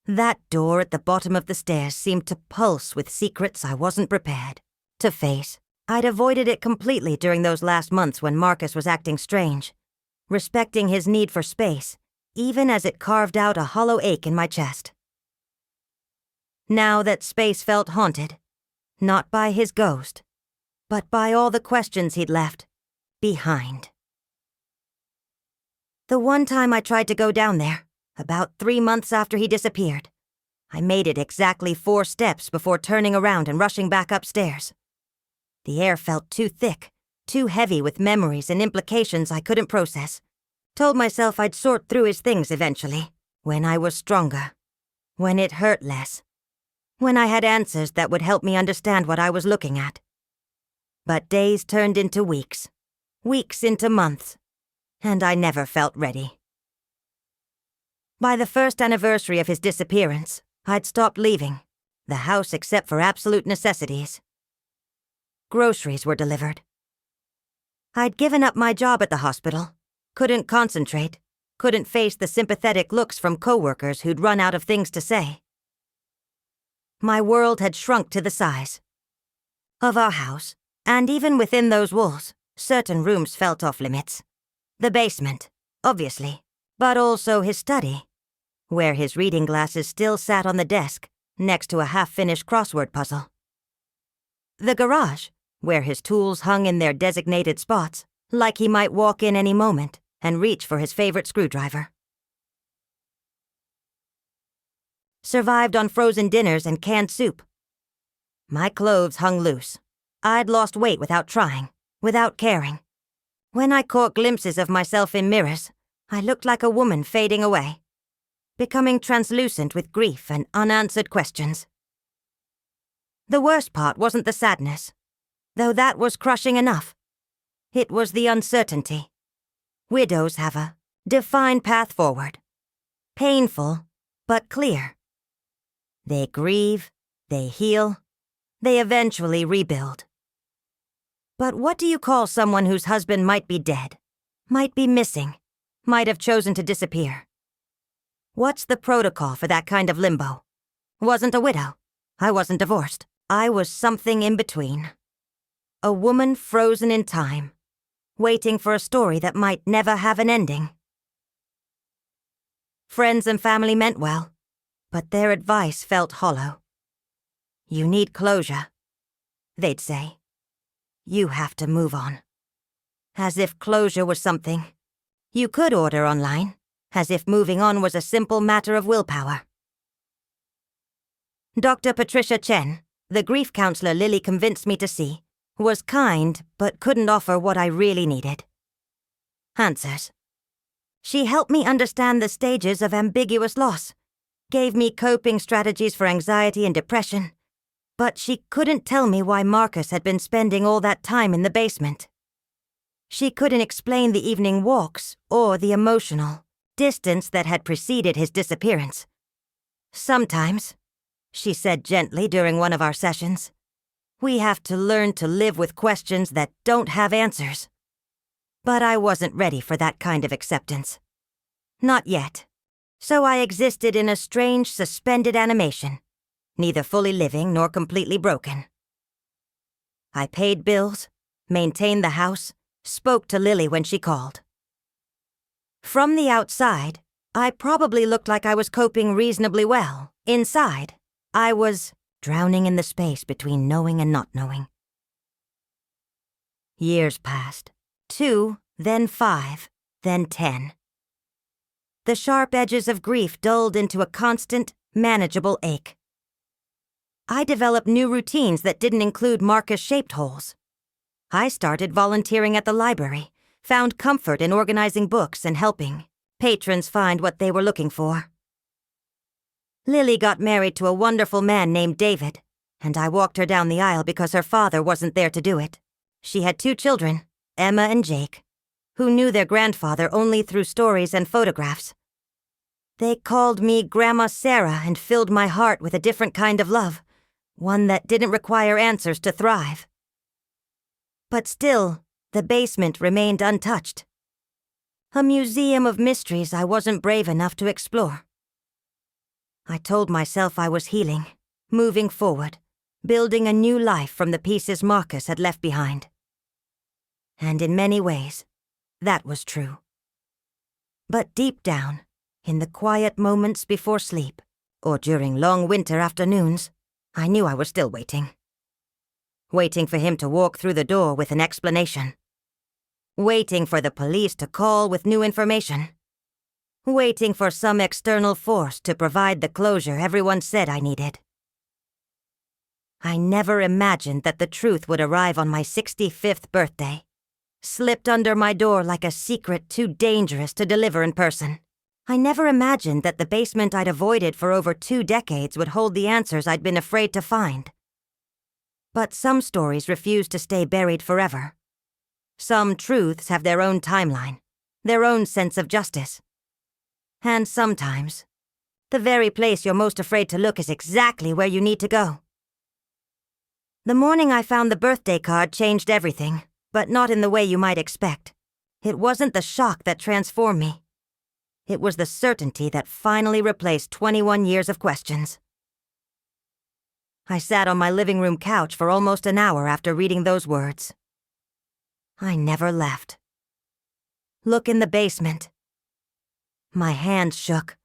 That door at the bottom of the stairs seemed to pulse with secrets I wasn't prepared to face. I'd avoided it completely during those last months when Marcus was acting strange, respecting his need for space, even as it carved out a hollow ache in my chest. Now that space felt haunted, not by his ghost, but by all the questions he'd left behind. The one time I tried to go down there, about 3 months after he disappeared, I made it exactly 4 steps before turning around and rushing back upstairs. The air felt too thick, too heavy with memories and implications I couldn't process. Told myself I'd sort through his things eventually, when I was stronger, when it hurt less, when I had answers that would help me understand what I was looking at. But days turned into weeks, weeks into months, and I never felt ready. By the first anniversary of his disappearance, I'd stopped leaving the house except for absolute necessities. Groceries were delivered. I'd given up my job at the hospital, couldn't concentrate, couldn't face the sympathetic looks from coworkers who'd run out of things to say. My world had shrunk to the size of our house, and even within those walls, certain rooms felt off limits. The basement, obviously, but also his study, where his reading glasses still sat on the desk next to a half-finished crossword puzzle. The garage, where his tools hung in their designated spots, like he might walk in any moment and reach for his favorite screwdriver. Survived on frozen dinners and canned soup. My clothes hung loose. I'd lost weight without trying, without caring. When I caught glimpses of myself in mirrors, I looked like a woman fading away, becoming translucent with grief and unanswered questions. The worst part wasn't the sadness, though that was crushing enough. It was the uncertainty. Widows have a defined path forward. Painful, but clear. They grieve, they heal, they eventually rebuild. But what do you call someone whose husband might be dead, might be missing, might have chosen to disappear? What's the protocol for that kind of limbo? Wasn't a widow. I wasn't divorced. I was something in between. A woman frozen in time, waiting for a story that might never have an ending. Friends and family meant well, but their advice felt hollow. You need closure. they'd say. You have to move on. As if closure was something you could order online, as if moving on was a simple matter of willpower. Dr. Patricia Chen, the grief counselor Lily convinced me to see, was kind but couldn't offer what I really needed. Answers. She helped me understand the stages of ambiguous loss, gave me coping strategies for anxiety and depression, but she couldn't tell me why Marcus had been spending all that time in the basement. She couldn't explain the evening walks or the emotional distance that had preceded his disappearance. Sometimes, she said gently during one of our sessions, we have to learn to live with questions that don't have answers. But I wasn't ready for that kind of acceptance. Not yet. So I existed in a strange, suspended animation, neither fully living nor completely broken. I paid bills, maintained the house, spoke to Lily when she called. From the outside, I probably looked like I was coping reasonably well. Inside, I was drowning in the space between knowing and not knowing. Years passed. 2, then 5, then 10. The sharp edges of grief dulled into a constant, manageable ache. I developed new routines that didn't include Marcus-shaped holes. I started volunteering at the library, found comfort in organizing books and helping patrons find what they were looking for. Lily got married to a wonderful man named David, and I walked her down the aisle because her father wasn't there to do it. She had 2 children, Emma and Jake, who knew their grandfather only through stories and photographs. They called me Grandma Sarah and filled my heart with a different kind of love, one that didn't require answers to thrive. But still, the basement remained untouched. A museum of mysteries I wasn't brave enough to explore. I told myself I was healing, moving forward, building a new life from the pieces Marcus had left behind. And in many ways, that was true. But deep down, in the quiet moments before sleep, or during long winter afternoons, I knew I was still waiting. Waiting for him to walk through the door with an explanation. Waiting for the police to call with new information. Waiting for some external force to provide the closure everyone said I needed. I never imagined that the truth would arrive on my 65th birthday, slipped under my door like a secret too dangerous to deliver in person. I never imagined that the basement I'd avoided for over 2 decades would hold the answers I'd been afraid to find. But some stories refuse to stay buried forever. Some truths have their own timeline, their own sense of justice. And sometimes, the very place you're most afraid to look is exactly where you need to go. The morning I found the birthday card changed everything, but not in the way you might expect. It wasn't the shock that transformed me. It was the certainty that finally replaced 21 years of questions. I sat on my living room couch for almost an hour after reading those words. I never left. Look in the basement. My hands shook.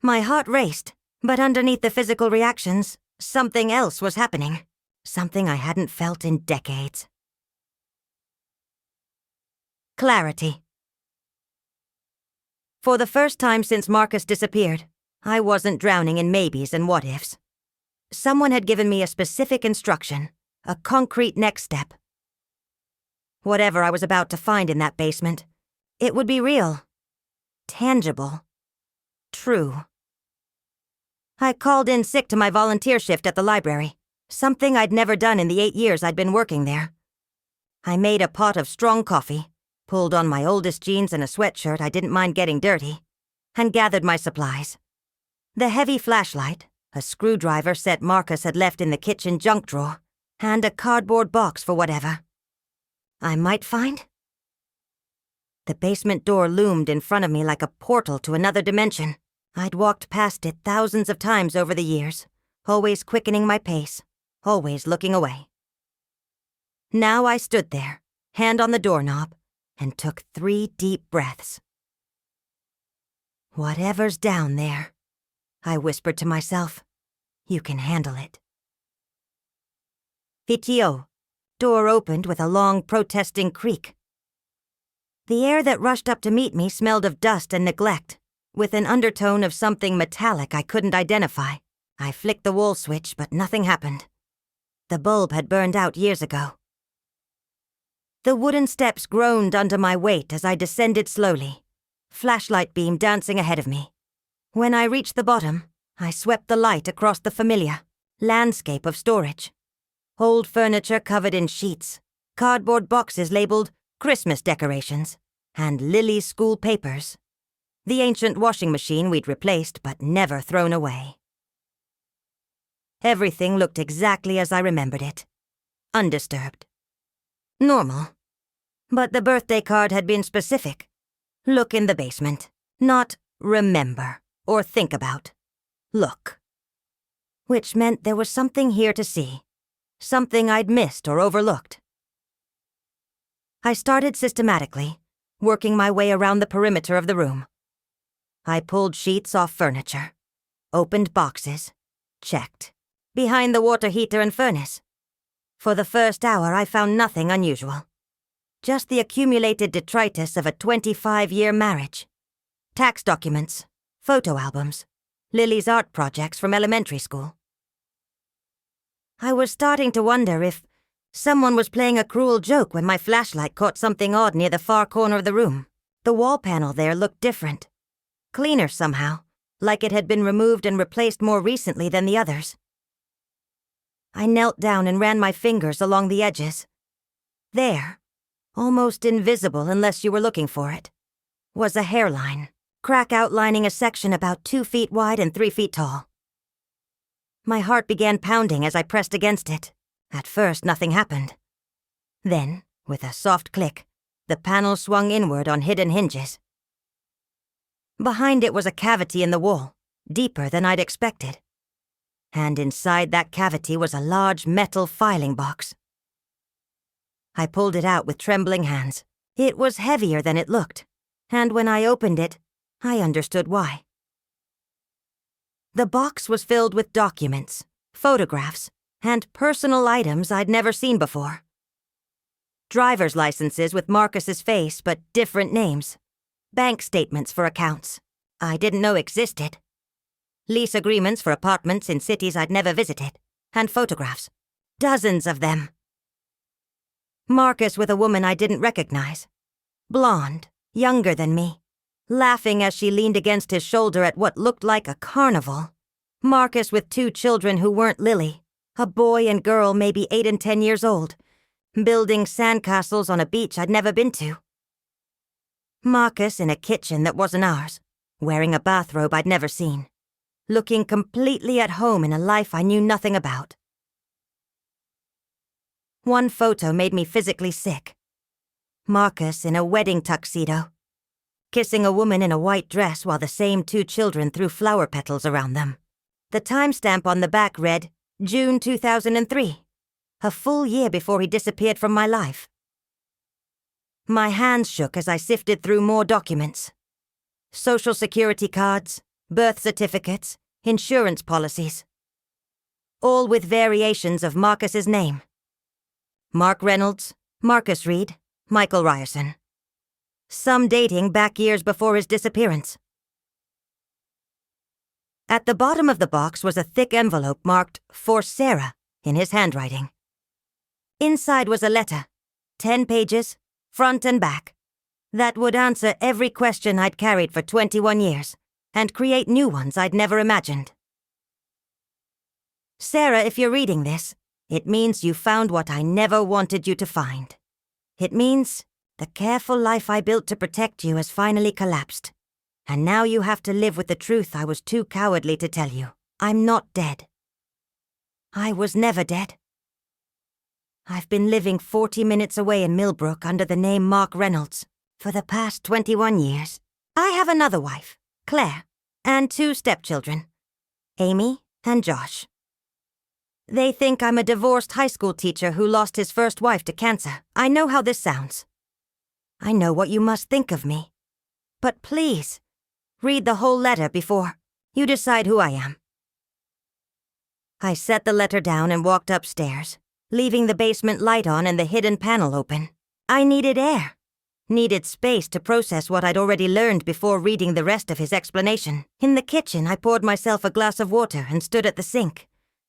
My heart raced, but underneath the physical reactions, something else was happening. Something I hadn't felt in decades. Clarity. For the first time since Marcus disappeared, I wasn't drowning in maybes and what-ifs. Someone had given me a specific instruction, a concrete next step. Whatever I was about to find in that basement, it would be real, tangible, true. I called in sick to my volunteer shift at the library, something I'd never done in the 8 years I'd been working there. I made a pot of strong coffee, pulled on my oldest jeans and a sweatshirt I didn't mind getting dirty, and gathered my supplies. The heavy flashlight, a screwdriver set Marcus had left in the kitchen junk drawer, and a cardboard box for whatever I might find. The basement door loomed in front of me like a portal to another dimension. I'd walked past it thousands of times over the years, always quickening my pace, always looking away. Now I stood there, hand on the doorknob, and took 3 deep breaths. Whatever's down there, I whispered to myself, you can handle it. Fitio, Door opened with a long, protesting creak. The air that rushed up to meet me smelled of dust and neglect, with an undertone of something metallic I couldn't identify. I flicked the wall switch, but nothing happened. The bulb had burned out years ago. The wooden steps groaned under my weight as I descended slowly, flashlight beam dancing ahead of me. When I reached the bottom, I swept the light across the familiar landscape of storage. Old furniture covered in sheets, cardboard boxes labeled Christmas decorations, and Lily's school papers. The ancient washing machine we'd replaced but never thrown away. Everything looked exactly as I remembered it. Undisturbed. Normal. But the birthday card had been specific. Look in the basement. Not remember or think about. Look. Which meant there was something here to see. Something I'd missed or overlooked. I started systematically, working my way around the perimeter of the room. I pulled sheets off furniture, opened boxes, checked. Behind the water heater and furnace. For the first hour, I found nothing unusual. Just the accumulated detritus of a 25-year marriage. Tax documents, photo albums, Lily's art projects from elementary school. I was starting to wonder if someone was playing a cruel joke when my flashlight caught something odd near the far corner of the room. The wall panel there looked different. Cleaner somehow, like it had been removed and replaced more recently than the others. I knelt down and ran my fingers along the edges. There, almost invisible unless you were looking for it, was a hairline, crack outlining a section about 2 feet wide and 3 feet tall. My heart began pounding as I pressed against it. At first, nothing happened. Then, with a soft click, the panel swung inward on hidden hinges. Behind it was a cavity in the wall, deeper than I'd expected. And inside that cavity was a large metal filing box. I pulled it out with trembling hands. It was heavier than it looked, and when I opened it, I understood why. The box was filled with documents, photographs, and personal items I'd never seen before. Driver's licenses with Marcus's face but different names. Bank statements for accounts I didn't know existed. Lease agreements for apartments in cities I'd never visited, and photographs. Dozens of them. Marcus with a woman I didn't recognize. Blonde, younger than me, laughing as she leaned against his shoulder at what looked like a carnival. Marcus with 2 children who weren't Lily, a boy and girl maybe 8 and 10 years old, building sandcastles on a beach I'd never been to. Marcus in a kitchen that wasn't ours, wearing a bathrobe I'd never seen. Looking completely at home in a life I knew nothing about. One photo made me physically sick. Marcus in a wedding tuxedo, kissing a woman in a white dress while the same 2 children threw flower petals around them. The timestamp on the back read, June 2003, a full year before he disappeared from my life. My hands shook as I sifted through more documents. Social security cards, birth certificates, insurance policies. All with variations of Marcus's name. Mark Reynolds, Marcus Reed, Michael Ryerson. Some dating back years before his disappearance. At the bottom of the box was a thick envelope marked, "For Sarah," in his handwriting. Inside was a letter, 10 pages, front and back, that would answer every question I'd carried for 21 years, and create new ones I'd never imagined. Sarah, if you're reading this, it means you found what I never wanted you to find. It means the careful life I built to protect you has finally collapsed, and now you have to live with the truth I was too cowardly to tell you. I'm not dead. I was never dead. I've been living 40 minutes away in Millbrook under the name Mark Reynolds for the past 21 years. I have another wife, Claire, and 2 stepchildren, Amy and Josh. They think I'm a divorced high school teacher who lost his first wife to cancer. I know how this sounds. I know what you must think of me. But please, read the whole letter before you decide who I am. I set the letter down and walked upstairs, leaving the basement light on and the hidden panel open. I needed air. Needed space to process what I'd already learned before reading the rest of his explanation. In the kitchen, I poured myself a glass of water and stood at the sink,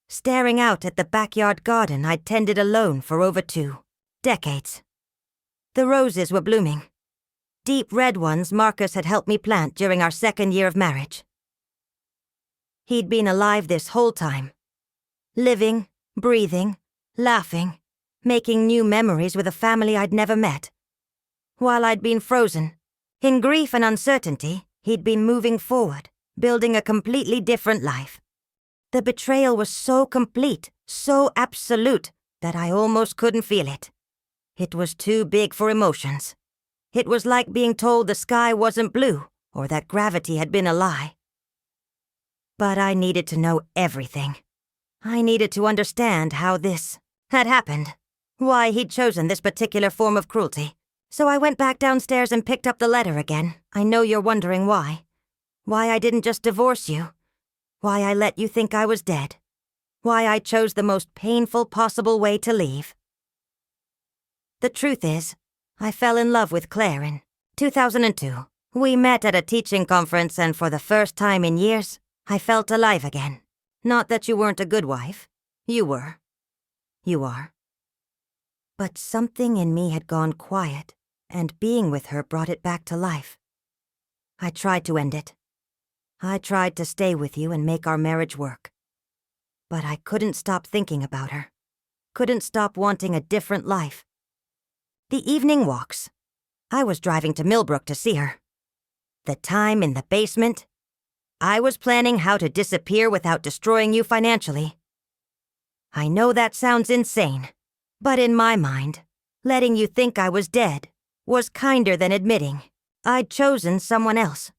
staring out at the backyard garden I'd tended alone for over 2 decades. The roses were blooming. Deep red ones Marcus had helped me plant during our 2nd year of marriage. He'd been alive this whole time. Living, breathing, laughing, making new memories with a family I'd never met. While I'd been frozen, in grief and uncertainty, he'd been moving forward, building a completely different life. The betrayal was so complete, so absolute, that I almost couldn't feel it. It was too big for emotions. It was like being told the sky wasn't blue, or that gravity had been a lie. But I needed to know everything. I needed to understand how this had happened, why he'd chosen this particular form of cruelty. So I went back downstairs and picked up the letter again. I know you're wondering why. Why I didn't just divorce you. Why I let you think I was dead. Why I chose the most painful possible way to leave. The truth is, I fell in love with Claire in 2002. We met at a teaching conference, and for the first time in years, I felt alive again. Not that you weren't a good wife. You were. You are. But something in me had gone quiet, and being with her brought it back to life. I tried to end it. I tried to stay with you and make our marriage work. But I couldn't stop thinking about her. Couldn't stop wanting a different life. The evening walks. I was driving to Millbrook to see her. The time in the basement. I was planning how to disappear without destroying you financially. I know that sounds insane, but in my mind, letting you think I was dead was kinder than admitting I'd chosen someone else.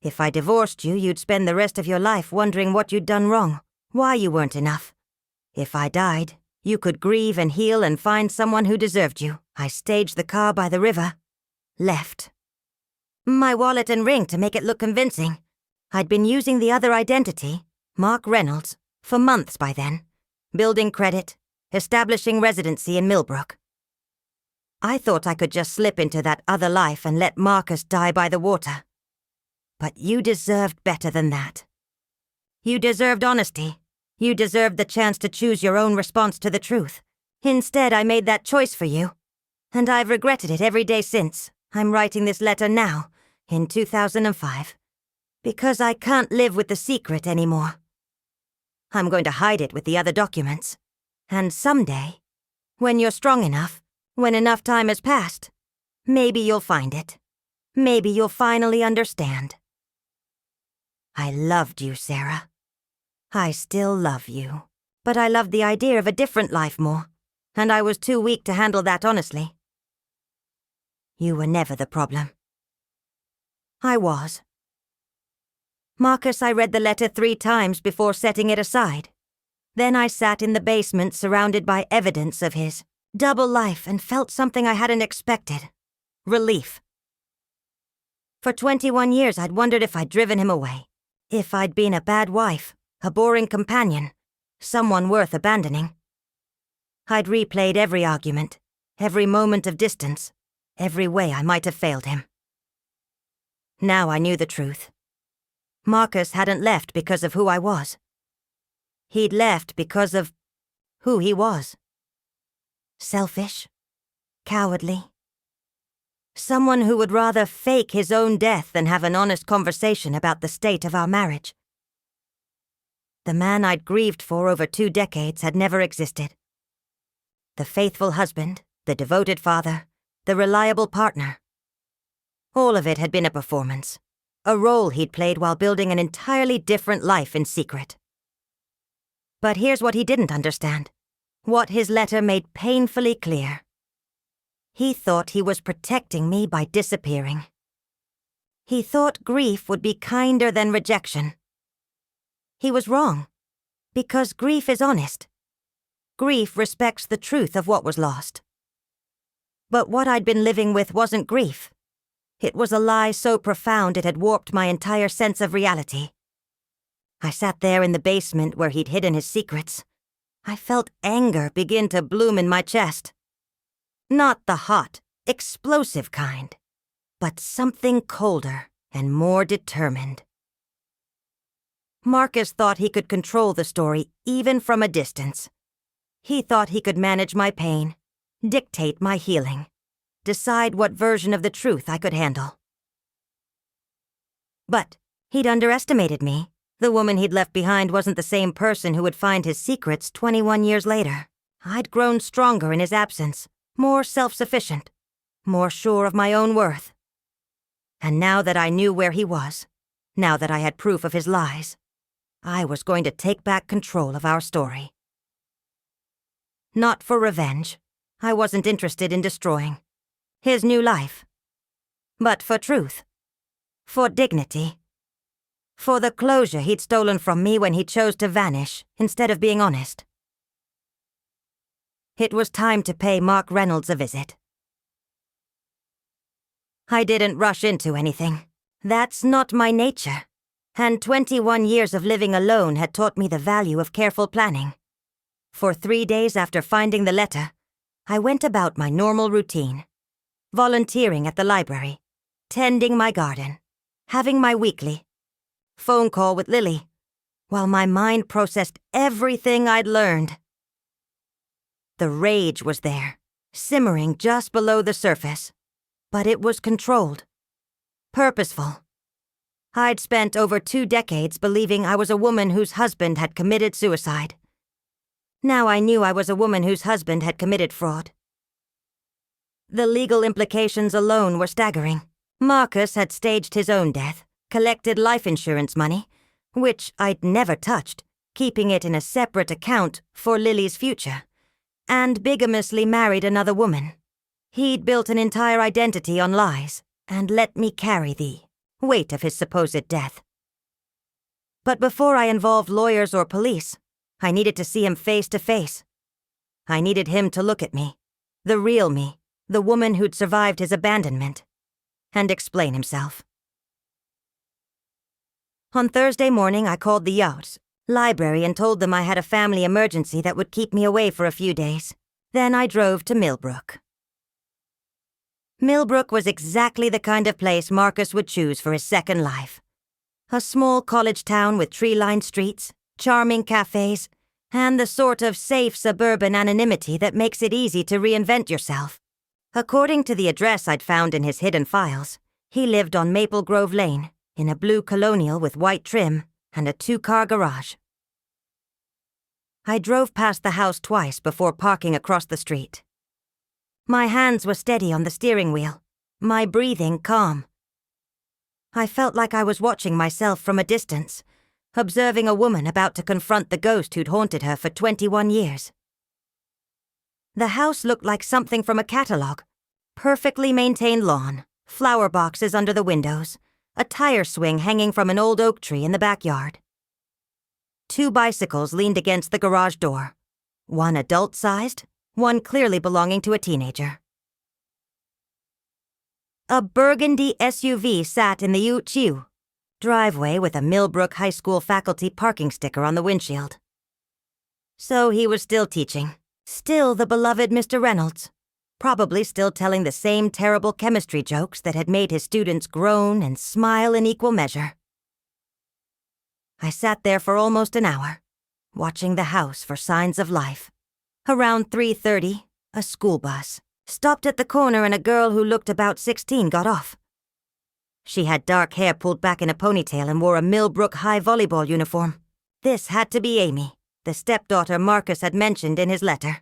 If I divorced you, you'd spend the rest of your life wondering what you'd done wrong, why you weren't enough. If I died, you could grieve and heal and find someone who deserved you. I staged the car by the river, left. My wallet and ring to make it look convincing. I'd been using the other identity, Mark Reynolds, for months by then, building credit, establishing residency in Millbrook. I thought I could just slip into that other life and let Marcus die by the water. But you deserved better than that. You deserved honesty. You deserved the chance to choose your own response to the truth. Instead, I made that choice for you. And I've regretted it every day since. I'm writing this letter now, in 2005. Because I can't live with the secret anymore. I'm going to hide it with the other documents. And someday, when you're strong enough, when enough time has passed, maybe you'll find it. Maybe you'll finally understand. I loved you, Sarah. I still love you. But I loved the idea of a different life more, and I was too weak to handle that honestly. You were never the problem. I was. Marcus, I read the letter 3 times before setting it aside. Then I sat in the basement surrounded by evidence of his double life and felt something I hadn't expected. Relief. For 21 years I'd wondered if I'd driven him away. If I'd been a bad wife, a boring companion, someone worth abandoning. I'd replayed every argument, every moment of distance, every way I might have failed him. Now I knew the truth. Marcus hadn't left because of who I was. He'd left because of who he was. Selfish, cowardly. Someone who would rather fake his own death than have an honest conversation about the state of our marriage. The man I'd grieved for over 2 decades had never existed. The faithful husband, the devoted father, the reliable partner. All of it had been a performance. A role he'd played while building an entirely different life in secret. But here's what he didn't understand. What his letter made painfully clear. He thought he was protecting me by disappearing. He thought grief would be kinder than rejection. He was wrong, because grief is honest. Grief respects the truth of what was lost. But what I'd been living with wasn't grief. It was a lie so profound it had warped my entire sense of reality. I sat there in the basement where he'd hidden his secrets. I felt anger begin to bloom in my chest. Not the hot, explosive kind, but something colder and more determined. Marcus thought he could control the story even from a distance. He thought he could manage my pain, dictate my healing, decide what version of the truth I could handle. But he'd underestimated me. The woman he'd left behind wasn't the same person who would find his secrets 21 years later. I'd grown stronger in his absence, more self-sufficient, more sure of my own worth. And now that I knew where he was, now that I had proof of his lies, I was going to take back control of our story. Not for revenge. I wasn't interested in destroying his new life. But for truth. For dignity. For the closure he'd stolen from me when he chose to vanish instead of being honest. It was time to pay Mark Reynolds a visit. I didn't rush into anything. That's not my nature. And 21 years of living alone had taught me the value of careful planning. For 3 days after finding the letter, I went about my normal routine. Volunteering at the library, tending my garden, having my weekly phone call with Lily, while my mind processed everything I'd learned. The rage was there, simmering just below the surface, but it was controlled, purposeful. I'd spent over 2 decades believing I was a woman whose husband had committed suicide. Now I knew I was a woman whose husband had committed fraud. The legal implications alone were staggering. Marcus had staged his own death, collected life insurance money, which I'd never touched, keeping it in a separate account for Lily's future, and bigamously married another woman. He'd built an entire identity on lies, and let me carry the weight of his supposed death. But before I involved lawyers or police, I needed to see him face to face. I needed him to look at me, the real me, the woman who'd survived his abandonment, and explain himself. On Thursday morning, I called the Yachts library and told them I had a family emergency that would keep me away for a few days. Then I drove to Millbrook. Millbrook was exactly the kind of place Marcus would choose for his second life. A small college town with tree-lined streets, charming cafes, and the sort of safe suburban anonymity that makes it easy to reinvent yourself. According to the address I'd found in his hidden files, he lived on Maple Grove Lane, in a blue colonial with white trim and a 2-car garage. I drove past the house twice before parking across the street. My hands were steady on the steering wheel, my breathing calm. I felt like I was watching myself from a distance, observing a woman about to confront the ghost who'd haunted her for 21 years. The house looked like something from a catalog. Perfectly maintained lawn, flower boxes under the windows, a tire swing hanging from an old oak tree in the backyard. 2 bicycles leaned against the garage door, one adult-sized, one clearly belonging to a teenager. A burgundy SUV sat in the U driveway with a Millbrook High School faculty parking sticker on the windshield. So he was still teaching, still the beloved Mr. Reynolds, probably still telling the same terrible chemistry jokes that had made his students groan and smile in equal measure. I sat there for almost an hour, watching the house for signs of life. Around 3:30, a school bus stopped at the corner and a girl who looked about 16 got off. She had dark hair pulled back in a ponytail and wore a Millbrook High volleyball uniform. This had to be Amy, the stepdaughter Marcus had mentioned in his letter.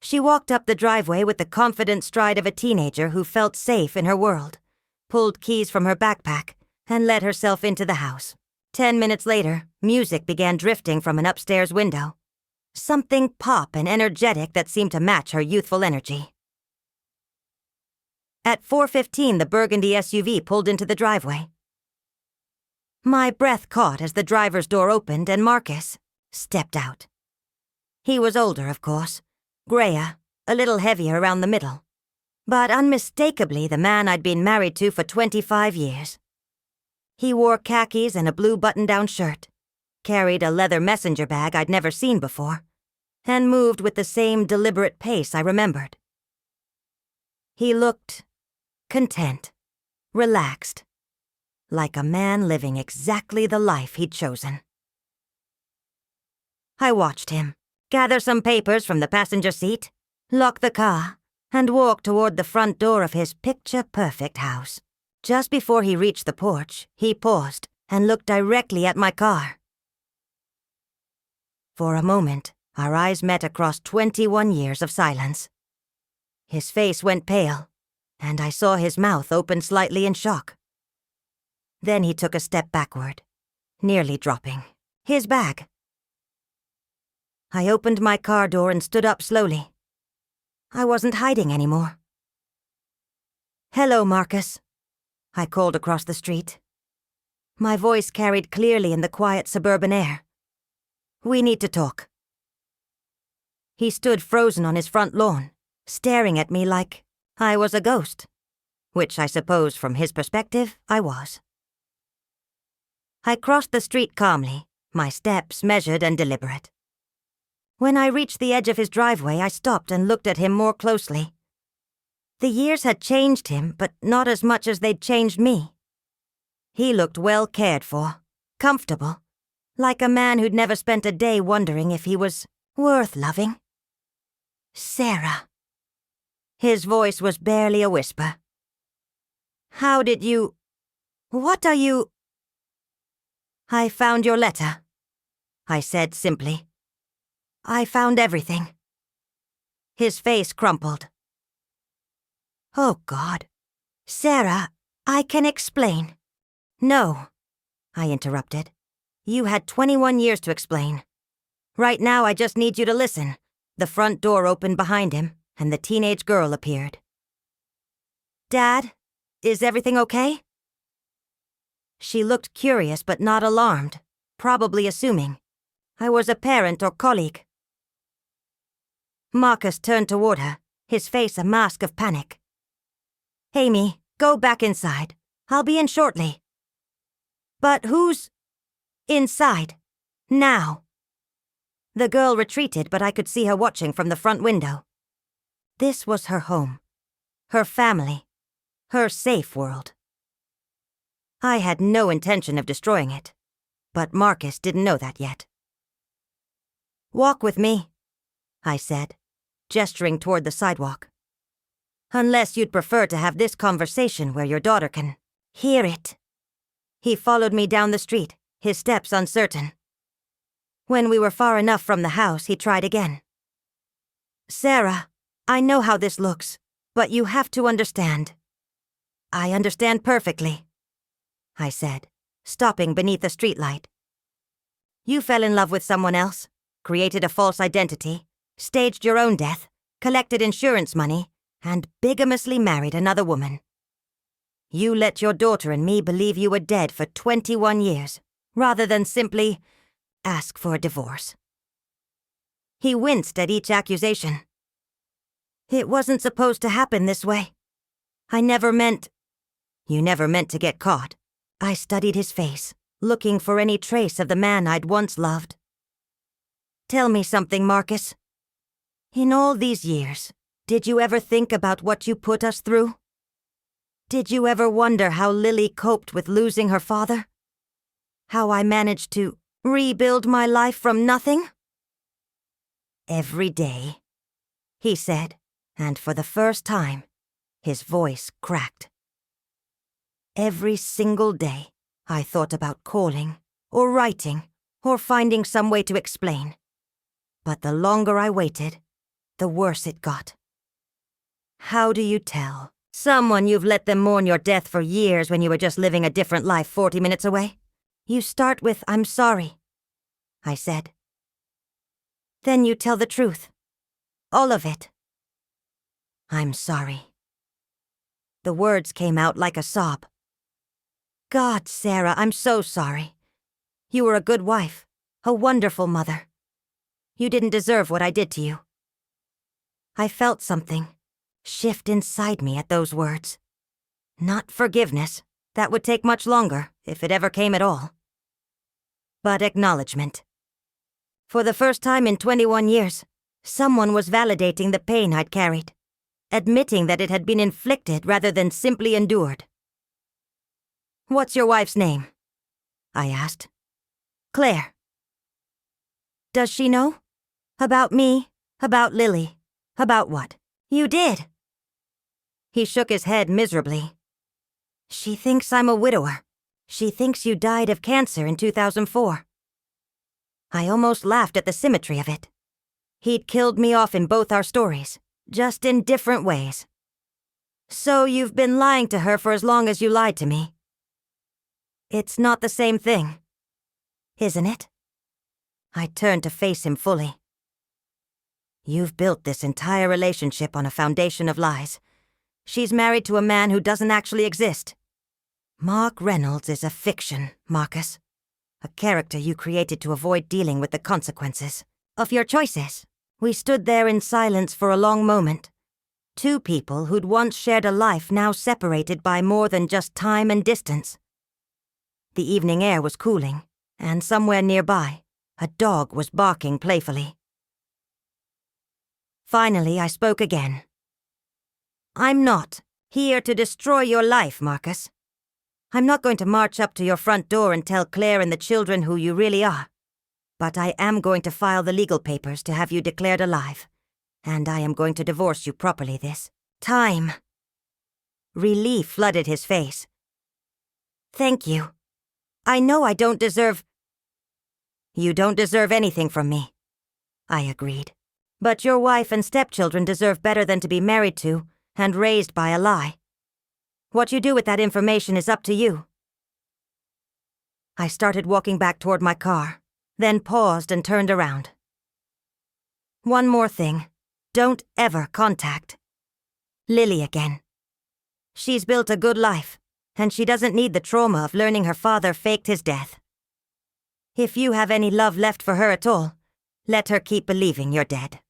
She walked up the driveway with the confident stride of a teenager who felt safe in her world, pulled keys from her backpack, and let herself into the house. 10 minutes later, music began drifting from an upstairs window. Something pop and energetic that seemed to match her youthful energy. At 4:15, the burgundy SUV pulled into the driveway. My breath caught as the driver's door opened and Marcus stepped out. He was older, of course, grayer, a little heavier around the middle, but unmistakably the man I'd been married to for 25 years. He wore khakis and a blue button-down shirt, carried a leather messenger bag I'd never seen before, and moved with the same deliberate pace I remembered. He looked content, relaxed, like a man living exactly the life he'd chosen. I watched him gather some papers from the passenger seat, lock the car, and walk toward the front door of his picture-perfect house. Just before he reached the porch, he paused and looked directly at my car. For a moment, our eyes met across 21 years of silence. His face went pale, and I saw his mouth open slightly in shock. Then he took a step backward, nearly dropping his bag. I opened my car door and stood up slowly. I wasn't hiding anymore. "Hello, Marcus," I called across the street. My voice carried clearly in the quiet suburban air. "We need to talk." He stood frozen on his front lawn, staring at me like I was a ghost, which I suppose from his perspective I was. I crossed the street calmly, my steps measured and deliberate. When I reached the edge of his driveway, I stopped and looked at him more closely. The years had changed him, but not as much as they'd changed me. He looked well cared for, comfortable, like a man who'd never spent a day wondering if he was worth loving. "Sarah." His voice was barely a whisper. "How did you... What are you..." "I found your letter," I said simply. "I found everything." His face crumpled. "Oh, God. Sarah, I can explain." "No," I interrupted. "You had 21 years to explain. Right now I just need you to listen." The front door opened behind him, and the teenage girl appeared. "Dad, is everything okay?" She looked curious but not alarmed, probably assuming I was a parent or colleague. Marcus turned toward her, his face a mask of panic. "Amy, go back inside. I'll be in shortly." "But who's inside now?" The girl retreated, but I could see her watching from the front window. This was her home, her family, her safe world. I had no intention of destroying it, but Marcus didn't know that yet. "Walk with me," I said, gesturing toward the sidewalk. "Unless you'd prefer to have this conversation where your daughter can hear it." He followed me down the street, his steps uncertain. When we were far enough from the house, he tried again. "Sarah, I know how this looks, but you have to understand." "I understand perfectly," I said, stopping beneath a streetlight. "You fell in love with someone else, created a false identity, staged your own death, collected insurance money, and bigamously married another woman. You let your daughter and me believe you were dead for 21 years, rather than simply ask for a divorce." He winced at each accusation. "It wasn't supposed to happen this way. I never meant..." "You never meant to get caught." I studied his face, looking for any trace of the man I'd once loved. "Tell me something, Marcus. In all these years, did you ever think about what you put us through? Did you ever wonder how Lily coped with losing her father? How I managed to rebuild my life from nothing?" "Every day," he said, and for the first time, his voice cracked. "Every single day, I thought about calling, or writing, or finding some way to explain. But the longer I waited, the worse it got. How do you tell someone you've let them mourn your death for years when you were just living a different life 40 minutes away? You start with, 'I'm sorry,'" I said. "Then you tell the truth. All of it." "I'm sorry." The words came out like a sob. "God, Sarah, I'm so sorry. You were a good wife, a wonderful mother. You didn't deserve what I did to you." I felt something shift inside me at those words. Not forgiveness. That would take much longer, if it ever came at all. but acknowledgement. For the first time in 21 years, someone was validating the pain I'd carried, admitting that it had been inflicted rather than simply endured. "What's your wife's name?" I asked. "Claire." "Does she know? About me? About Lily? About what?" "You did." He shook his head miserably. "She thinks I'm a widower. She thinks you died of cancer in 2004. I almost laughed at the symmetry of it. He'd killed me off in both our stories, just in different ways. "So you've been lying to her for as long as you lied to me." "It's not the same thing, isn't it?" I turned to face him fully. "You've built this entire relationship on a foundation of lies. She's married to a man who doesn't actually exist. Mark Reynolds is a fiction, Marcus. A character you created to avoid dealing with the consequences of your choices." We stood there in silence for a long moment. Two people who'd once shared a life now separated by more than just time and distance. The evening air was cooling, and somewhere nearby, a dog was barking playfully. Finally, I spoke again. "I'm not here to destroy your life, Marcus. I'm not going to march up to your front door and tell Claire and the children who you really are. But I am going to file the legal papers to have you declared alive, and I am going to divorce you properly this time." Relief flooded his face. "Thank you. I know I don't deserve—" "You don't deserve anything from me," I agreed. "But your wife and stepchildren deserve better than to be married to and raised by a lie. What you do with that information is up to you." I started walking back toward my car, then paused and turned around. "One more thing. Don't ever contact Lily again. She's built a good life, and she doesn't need the trauma of learning her father faked his death. If you have any love left for her at all, let her keep believing you're dead."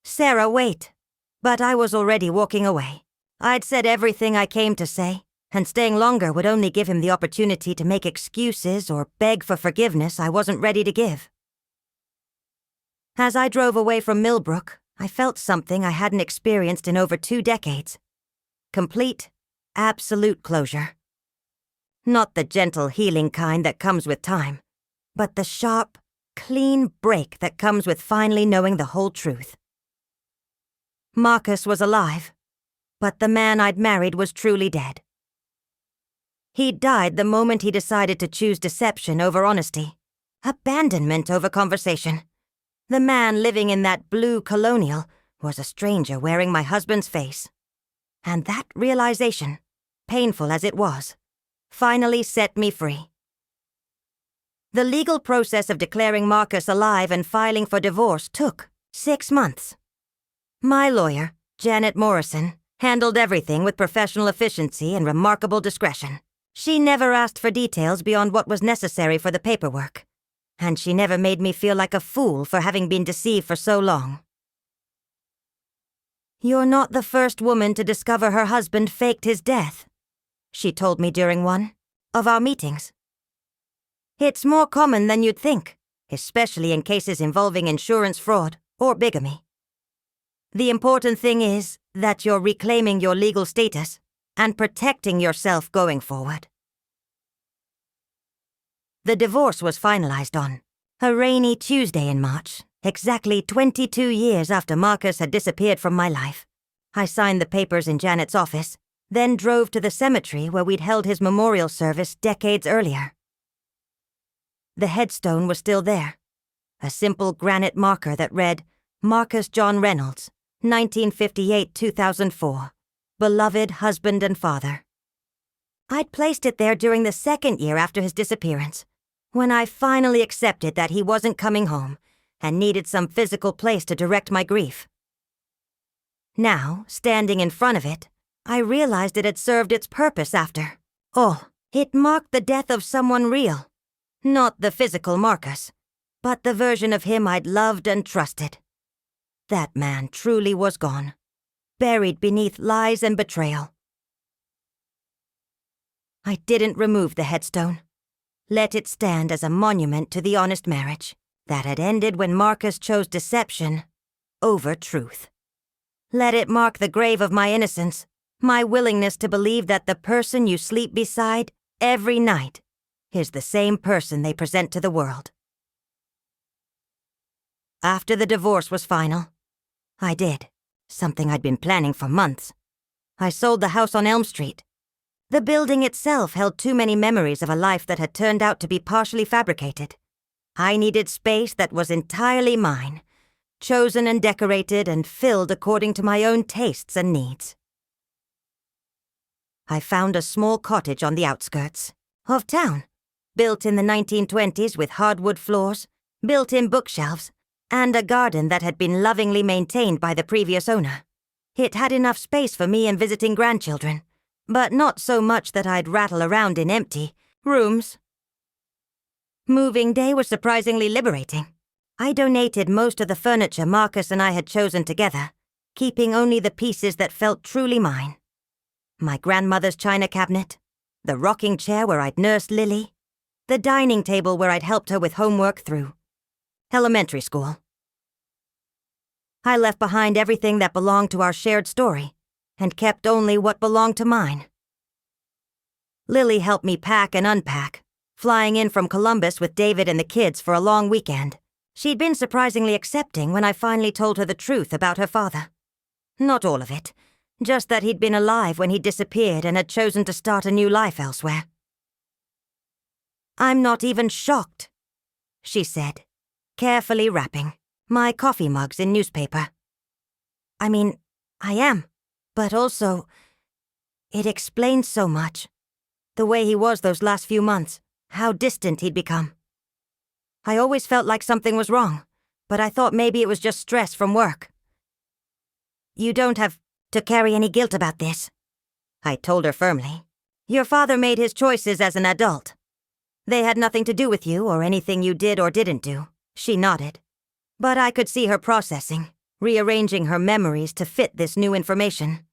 "Sarah, wait." But I was already walking away. I'd said everything I came to say, and staying longer would only give him the opportunity to make excuses or beg for forgiveness I wasn't ready to give. As I drove away from Millbrook, I felt something I hadn't experienced in over 2 decades. Complete, absolute closure. Not the gentle, healing kind that comes with time, but the sharp, clean break that comes with finally knowing the whole truth. Marcus was alive, but the man I'd married was truly dead. He'd died the moment he decided to choose deception over honesty, abandonment over conversation. The man living in that blue colonial was a stranger wearing my husband's face. And that realization, painful as it was, finally set me free. The legal process of declaring Marcus alive and filing for divorce took 6 months. My lawyer, Janet Morrison, handled everything with professional efficiency and remarkable discretion. She never asked for details beyond what was necessary for the paperwork, and she never made me feel like a fool for having been deceived for so long. "You're not the first woman to discover her husband faked his death," she told me during one of our meetings. "It's more common than you'd think, especially in cases involving insurance fraud or bigamy. The important thing is that you're reclaiming your legal status and protecting yourself going forward." The divorce was finalized on a rainy Tuesday in March, exactly 22 years after Marcus had disappeared from my life. I signed the papers in Janet's office, then drove to the cemetery where we'd held his memorial service decades earlier. The headstone was still there, a simple granite marker that read, "Marcus John Reynolds, 1958-2004, beloved husband and father." I'd placed it there during the 2nd year after his disappearance, when I finally accepted that he wasn't coming home and needed some physical place to direct my grief. Now, standing in front of it, I realized it had served its purpose after all. It marked the death of someone real, not the physical Marcus, but the version of him I'd loved and trusted. That man truly was gone, buried beneath lies and betrayal. I didn't remove the headstone. Let it stand as a monument to the honest marriage that had ended when Marcus chose deception over truth. Let it mark the grave of my innocence, my willingness to believe that the person you sleep beside every night is the same person they present to the world. After the divorce was final, I did something I'd been planning for months. I sold the house on Elm Street. The building itself held too many memories of a life that had turned out to be partially fabricated. I needed space that was entirely mine, chosen and decorated and filled according to my own tastes and needs. I found a small cottage on the outskirts of town, built in the 1920s with hardwood floors, built-in bookshelves, and a garden that had been lovingly maintained by the previous owner. It had enough space for me and visiting grandchildren, but not so much that I'd rattle around in empty rooms. Moving day was surprisingly liberating. I donated most of the furniture Marcus and I had chosen together, keeping only the pieces that felt truly mine. My grandmother's china cabinet, the rocking chair where I'd nursed Lily, the dining table where I'd helped her with homework through elementary school. I left behind everything that belonged to our shared story, and kept only what belonged to mine. Lily helped me pack and unpack, flying in from Columbus with David and the kids for a long weekend. She'd been surprisingly accepting when I finally told her the truth about her father. Not all of it, just that he'd been alive when he disappeared and had chosen to start a new life elsewhere. "I'm not even shocked," she said, carefully wrapping my coffee mugs in newspaper. "I mean, I am, but also, it explains so much. The way he was those last few months, how distant he'd become. I always felt like something was wrong, but I thought maybe it was just stress from work." "You don't have to carry any guilt about this," I told her firmly. "Your father made his choices as an adult. They had nothing to do with you or anything you did or didn't do." She nodded. But I could see her processing, rearranging her memories to fit this new information.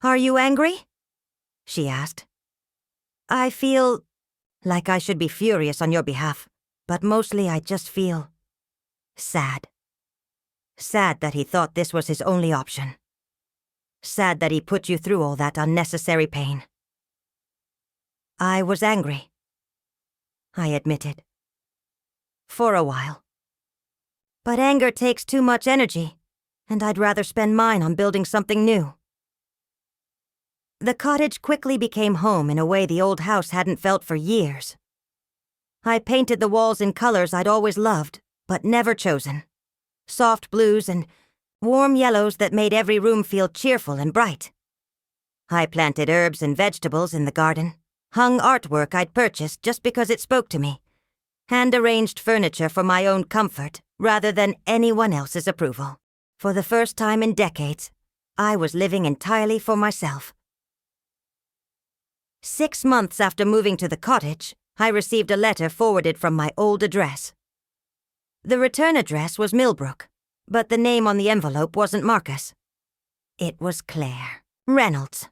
"Are you angry?" she asked. "I feel like I should be furious on your behalf, but mostly I just feel sad. Sad that he thought this was his only option. Sad that he put you through all that unnecessary pain." "I was angry," I admitted. "For a while. But anger takes too much energy, and I'd rather spend mine on building something new." The cottage quickly became home in a way the old house hadn't felt for years. I painted the walls in colors I'd always loved, but never chosen. Soft blues and warm yellows that made every room feel cheerful and bright. I planted herbs and vegetables in the garden, hung artwork I'd purchased just because it spoke to me, hand-arranged furniture for my own comfort rather than anyone else's approval. For the first time in decades, I was living entirely for myself. 6 months after moving to the cottage, I received a letter forwarded from my old address. The return address was Millbrook, but the name on the envelope wasn't Marcus. It was Claire Reynolds.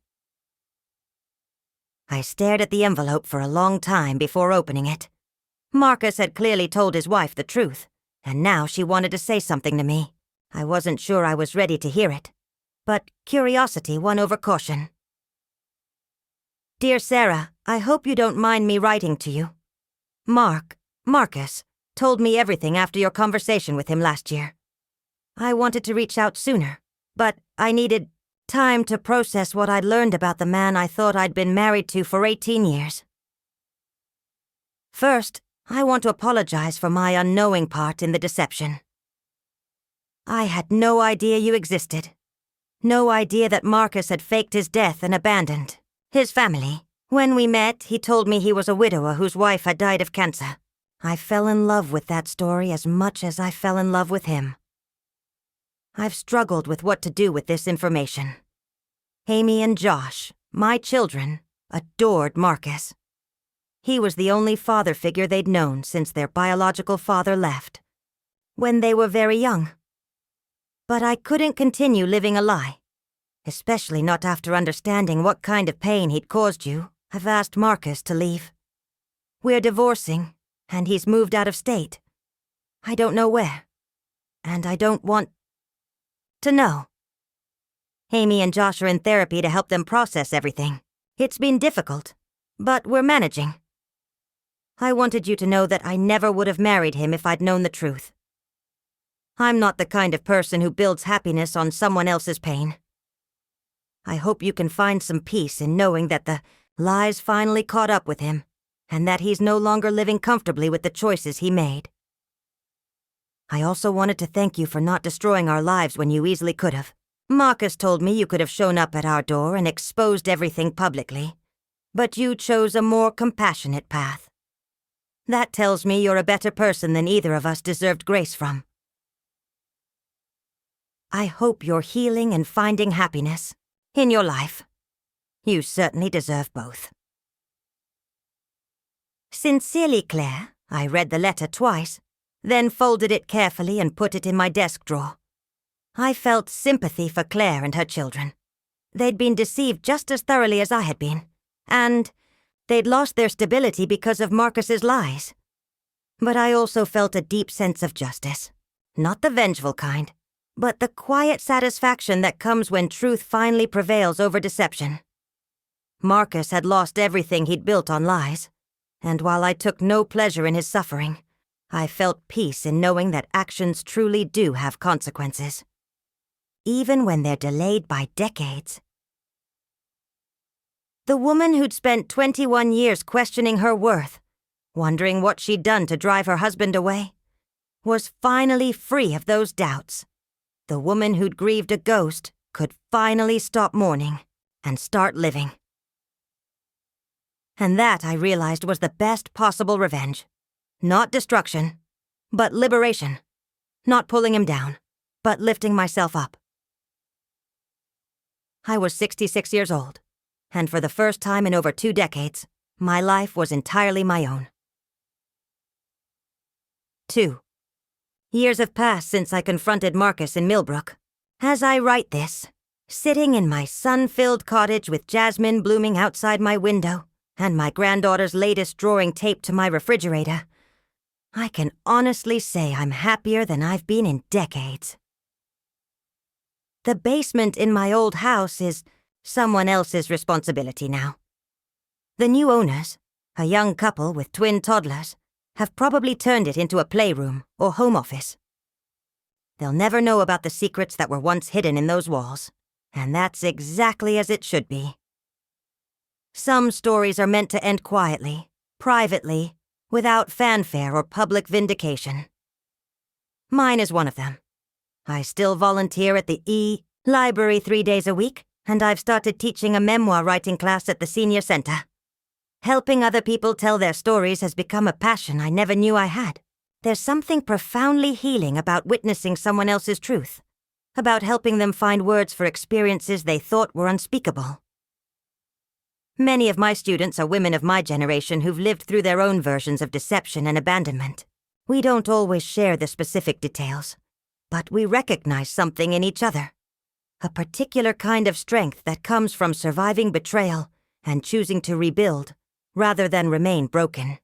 I stared at the envelope for a long time before opening it. Marcus had clearly told his wife the truth, and now she wanted to say something to me. I wasn't sure I was ready to hear it, but curiosity won over caution. "Dear Sarah, I hope you don't mind me writing to you. Marcus, told me everything after your conversation with him last year. I wanted to reach out sooner, but I needed time to process what I'd learned about the man I thought I'd been married to for 18 years. First, I want to apologize for my unknowing part in the deception. I had no idea you existed. No idea that Marcus had faked his death and abandoned his family. When we met, he told me he was a widower whose wife had died of cancer. I fell in love with that story as much as I fell in love with him. I've struggled with what to do with this information. Amy and Josh, my children, adored Marcus. He was the only father figure they'd known since their biological father left, when they were very young. But I couldn't continue living a lie, especially not after understanding what kind of pain he'd caused you. I've asked Marcus to leave. We're divorcing, and he's moved out of state. I don't know where. And I don't want to know. Amy and Josh are in therapy to help them process everything. It's been difficult, but we're managing. I wanted you to know that I never would have married him if I'd known the truth. I'm not the kind of person who builds happiness on someone else's pain. I hope you can find some peace in knowing that the lies finally caught up with him, and that he's no longer living comfortably with the choices he made. I also wanted to thank you for not destroying our lives when you easily could have. Marcus told me you could have shown up at our door and exposed everything publicly, but you chose a more compassionate path. That tells me you're a better person than either of us deserved grace from. I hope you're healing and finding happiness in your life. You certainly deserve both. Sincerely, Claire. I read the letter twice, then folded it carefully and put it in my desk drawer. I felt sympathy for Claire and her children. They'd been deceived just as thoroughly as I had been, and they'd lost their stability because of Marcus's lies. But I also felt a deep sense of justice. Not the vengeful kind, but the quiet satisfaction that comes when truth finally prevails over deception. Marcus had lost everything he'd built on lies, and while I took no pleasure in his suffering, I felt peace in knowing that actions truly do have consequences, even when they're delayed by decades. The woman who'd spent 21 years questioning her worth, wondering what she'd done to drive her husband away, was finally free of those doubts. The woman who'd grieved a ghost could finally stop mourning and start living. And that, I realized, was the best possible revenge. Not destruction, but liberation. Not pulling him down, but lifting myself up. I was 66 years old, and for the first time in over 2 decades, my life was entirely my own. 2. Years have passed since I confronted Marcus in Millbrook. As I write this, sitting in my sun-filled cottage with jasmine blooming outside my window and my granddaughter's latest drawing taped to my refrigerator, I can honestly say I'm happier than I've been in decades. The basement in my old house is someone else's responsibility now. The new owners, a young couple with twin toddlers, have probably turned it into a playroom or home office. They'll never know about the secrets that were once hidden in those walls, and that's exactly as it should be. Some stories are meant to end quietly, privately, without fanfare or public vindication. Mine is one of them. I still volunteer at the library 3 days a week, and I've started teaching a memoir writing class at the senior center. Helping other people tell their stories has become a passion I never knew I had. There's something profoundly healing about witnessing someone else's truth, about helping them find words for experiences they thought were unspeakable. Many of my students are women of my generation who've lived through their own versions of deception and abandonment. We don't always share the specific details, but we recognize something in each other. A particular kind of strength that comes from surviving betrayal and choosing to rebuild, rather than remain broken.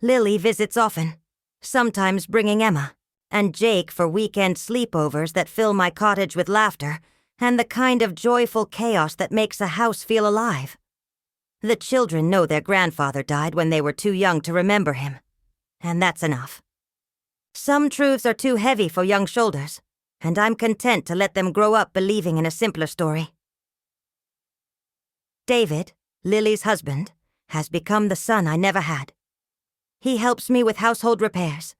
Lily visits often, sometimes bringing Emma, and Jake for weekend sleepovers that fill my cottage with laughter and the kind of joyful chaos that makes a house feel alive. The children know their grandfather died when they were too young to remember him, and that's enough. Some truths are too heavy for young shoulders, and I'm content to let them grow up believing in a simpler story. David, Lily's husband, has become the son I never had. He helps me with household repairs,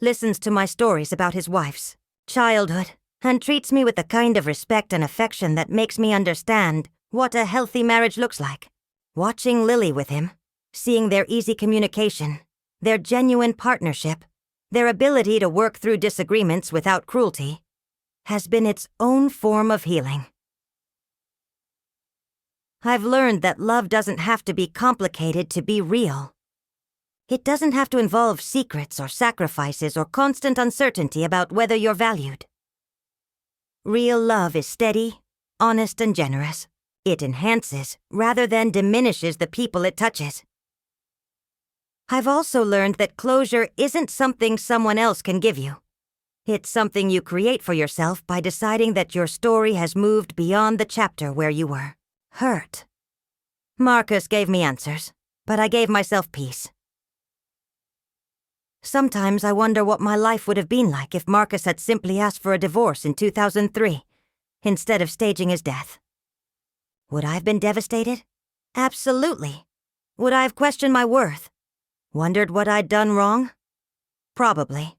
listens to my stories about his wife's childhood, and treats me with the kind of respect and affection that makes me understand what a healthy marriage looks like. Watching Lily with him, seeing their easy communication, their genuine partnership, their ability to work through disagreements without cruelty, has been its own form of healing. I've learned that love doesn't have to be complicated to be real. It doesn't have to involve secrets or sacrifices or constant uncertainty about whether you're valued. Real love is steady, honest, and generous. It enhances rather than diminishes the people it touches. I've also learned that closure isn't something someone else can give you. It's something you create for yourself by deciding that your story has moved beyond the chapter where you were hurt. Marcus gave me answers, but I gave myself peace. Sometimes I wonder what my life would have been like if Marcus had simply asked for a divorce in 2003, instead of staging his death. Would I have been devastated? Absolutely. Would I have questioned my worth? Wondered what I'd done wrong? Probably.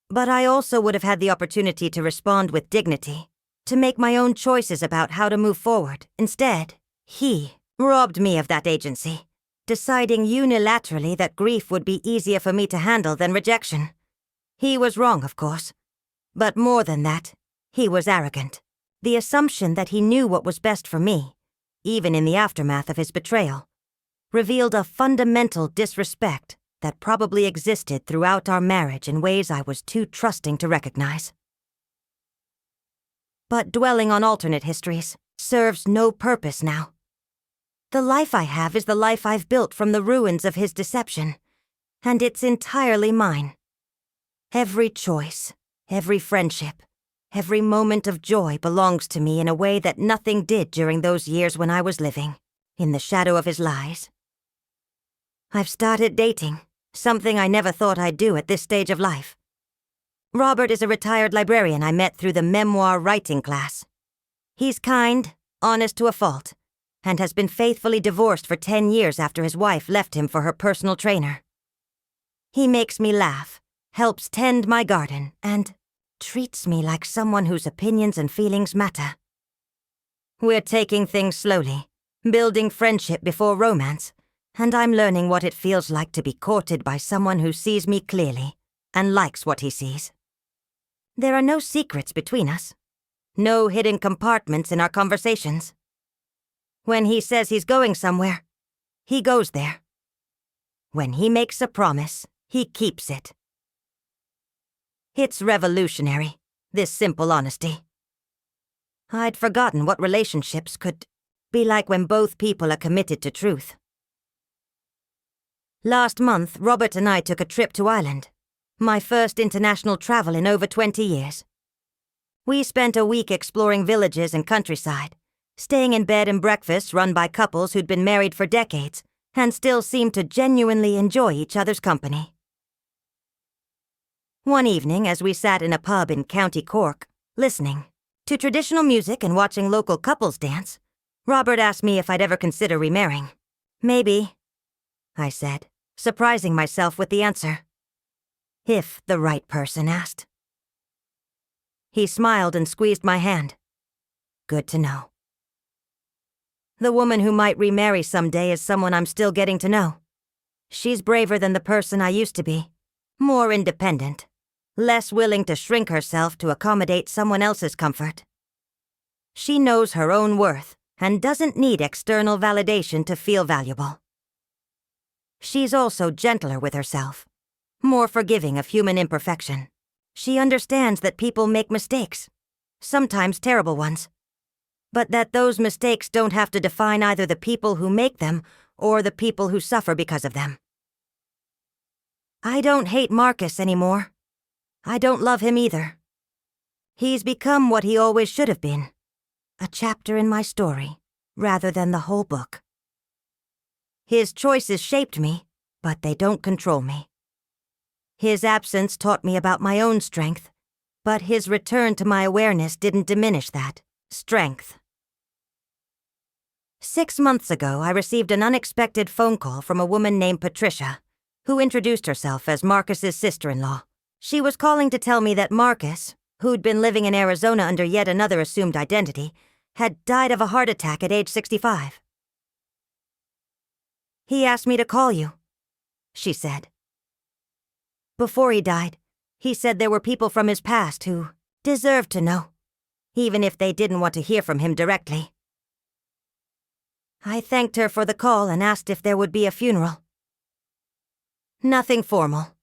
But I also would have had the opportunity to respond with dignity, to make my own choices about how to move forward. Instead, he robbed me of that agency, deciding unilaterally that grief would be easier for me to handle than rejection. He was wrong, of course. But more than that, he was arrogant. The assumption that he knew what was best for me, even in the aftermath of his betrayal, revealed a fundamental disrespect that probably existed throughout our marriage in ways I was too trusting to recognize. But dwelling on alternate histories serves no purpose now. The life I have is the life I've built from the ruins of his deception, and it's entirely mine. Every choice, every friendship, every moment of joy belongs to me in a way that nothing did during those years when I was living, in the shadow of his lies. I've started dating, something I never thought I'd do at this stage of life. Robert is a retired librarian I met through the memoir writing class. He's kind, honest to a fault, and has been faithfully divorced for 10 years after his wife left him for her personal trainer. He makes me laugh, helps tend my garden, and treats me like someone whose opinions and feelings matter. We're taking things slowly, building friendship before romance, and I'm learning what it feels like to be courted by someone who sees me clearly and likes what he sees. There are no secrets between us, no hidden compartments in our conversations. When he says he's going somewhere, he goes there. When he makes a promise, he keeps it. It's revolutionary, this simple honesty. I'd forgotten what relationships could be like when both people are committed to truth. Last month, Robert and I took a trip to Ireland, my first international travel in over 20 years. We spent a week exploring villages and countryside, staying in bed and breakfasts run by couples who'd been married for decades and still seemed to genuinely enjoy each other's company. One evening, as we sat in a pub in County Cork, listening to traditional music and watching local couples dance, Robert asked me if I'd ever consider remarrying. Maybe, I said, surprising myself with the answer. If the right person asked. He smiled and squeezed my hand. Good to know. The woman who might remarry someday is someone I'm still getting to know. She's braver than the person I used to be, more independent, less willing to shrink herself to accommodate someone else's comfort. She knows her own worth and doesn't need external validation to feel valuable. She's also gentler with herself, more forgiving of human imperfection. She understands that people make mistakes, sometimes terrible ones, but that those mistakes don't have to define either the people who make them or the people who suffer because of them. I don't hate Marcus anymore. I don't love him either. He's become what he always should have been, a chapter in my story, rather than the whole book. His choices shaped me, but they don't control me. His absence taught me about my own strength, but his return to my awareness didn't diminish that strength. 6 months ago, I received an unexpected phone call from a woman named Patricia, who introduced herself as Marcus's sister-in-law. She was calling to tell me that Marcus, who'd been living in Arizona under yet another assumed identity, had died of a heart attack at age 65. He asked me to call you, she said. Before he died, he said there were people from his past who deserved to know, even if they didn't want to hear from him directly. I thanked her for the call and asked if there would be a funeral. Nothing formal,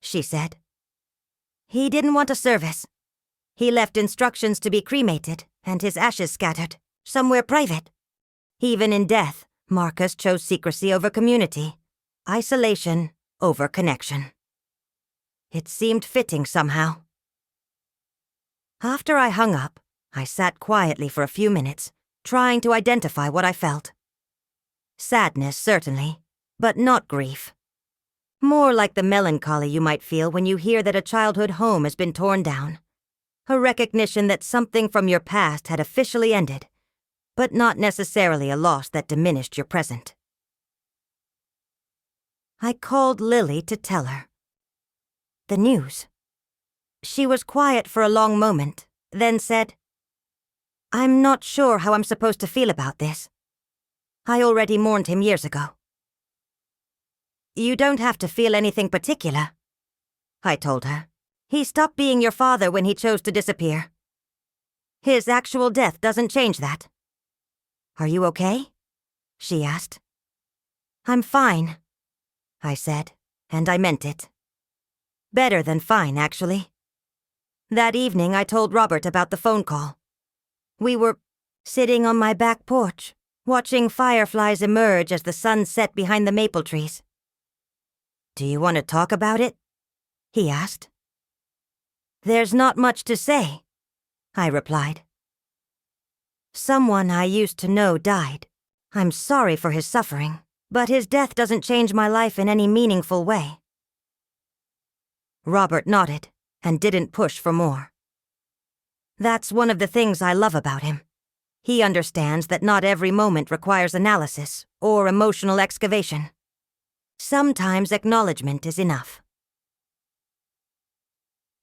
she said. He didn't want a service. He left instructions to be cremated and his ashes scattered, somewhere private. Even in death, Marcus chose secrecy over community, Isolation over connection. It seemed fitting somehow. After I hung up, I sat quietly for a few minutes, trying to identify what I felt. Sadness, certainly, but not grief. More like the melancholy you might feel when you hear that a childhood home has been torn down. A recognition that something from your past had officially ended, but not necessarily a loss that diminished your present. I called Lily to tell her the news. She was quiet for a long moment, then said, "I'm not sure how I'm supposed to feel about this. I already mourned him years ago." "You don't have to feel anything particular," I told her. "He stopped being your father when he chose to disappear. His actual death doesn't change that." "Are you okay?" she asked. "I'm fine," I said, and I meant it. Better than fine, actually. That evening I told Robert about the phone call. We were sitting on my back porch, watching fireflies emerge as the sun set behind the maple trees. "Do you want to talk about it?" he asked. "There's not much to say," I replied. "Someone I used to know died. I'm sorry for his suffering, but his death doesn't change my life in any meaningful way." Robert nodded and didn't push for more. That's one of the things I love about him. He understands that not every moment requires analysis or emotional excavation. Sometimes acknowledgement is enough.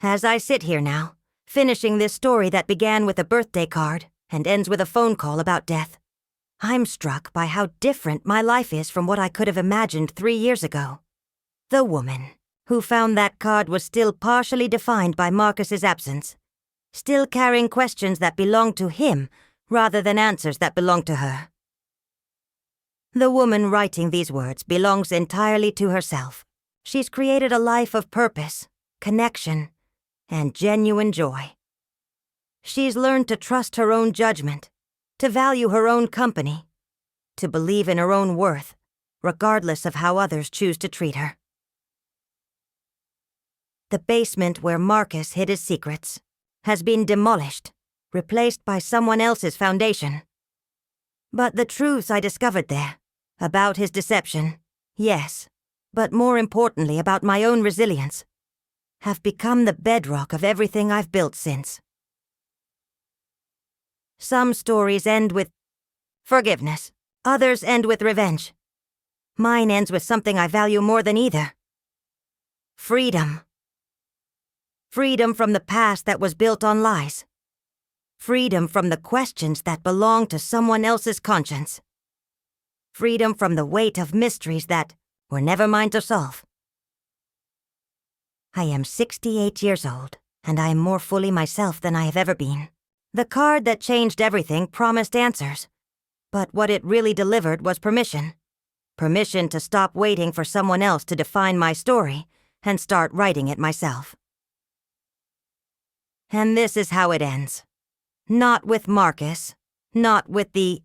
As I sit here now, finishing this story that began with a birthday card and ends with a phone call about death, I'm struck by how different my life is from what I could have imagined 3 years ago. The woman who found that card was still partially defined by Marcus's absence, still carrying questions that belonged to him rather than answers that belonged to her. The woman writing these words belongs entirely to herself. She's created a life of purpose, connection, and genuine joy. She's learned to trust her own judgment, to value her own company, to believe in her own worth, regardless of how others choose to treat her. The basement where Marcus hid his secrets has been demolished, replaced by someone else's foundation. But the truths I discovered there, about his deception, yes, but more importantly about my own resilience, have become the bedrock of everything I've built since. Some stories end with forgiveness, others end with revenge. Mine ends with something I value more than either. Freedom. Freedom from the past that was built on lies. Freedom from the questions that belong to someone else's conscience. Freedom from the weight of mysteries that were never mine to solve. I am 68 years old, and I am more fully myself than I have ever been. The card that changed everything promised answers, but what it really delivered was permission. Permission to stop waiting for someone else to define my story and start writing it myself. And this is how it ends. Not with Marcus, not with the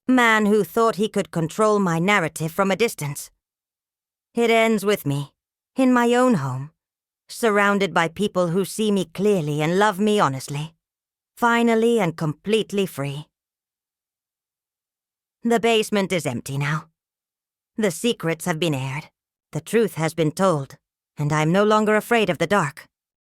man who thought he could control my narrative from a distance. It ends with me, in my own home, surrounded by people who see me clearly and love me honestly, finally and completely free. The basement is empty now. The secrets have been aired, the truth has been told, and I'm no longer afraid of the dark.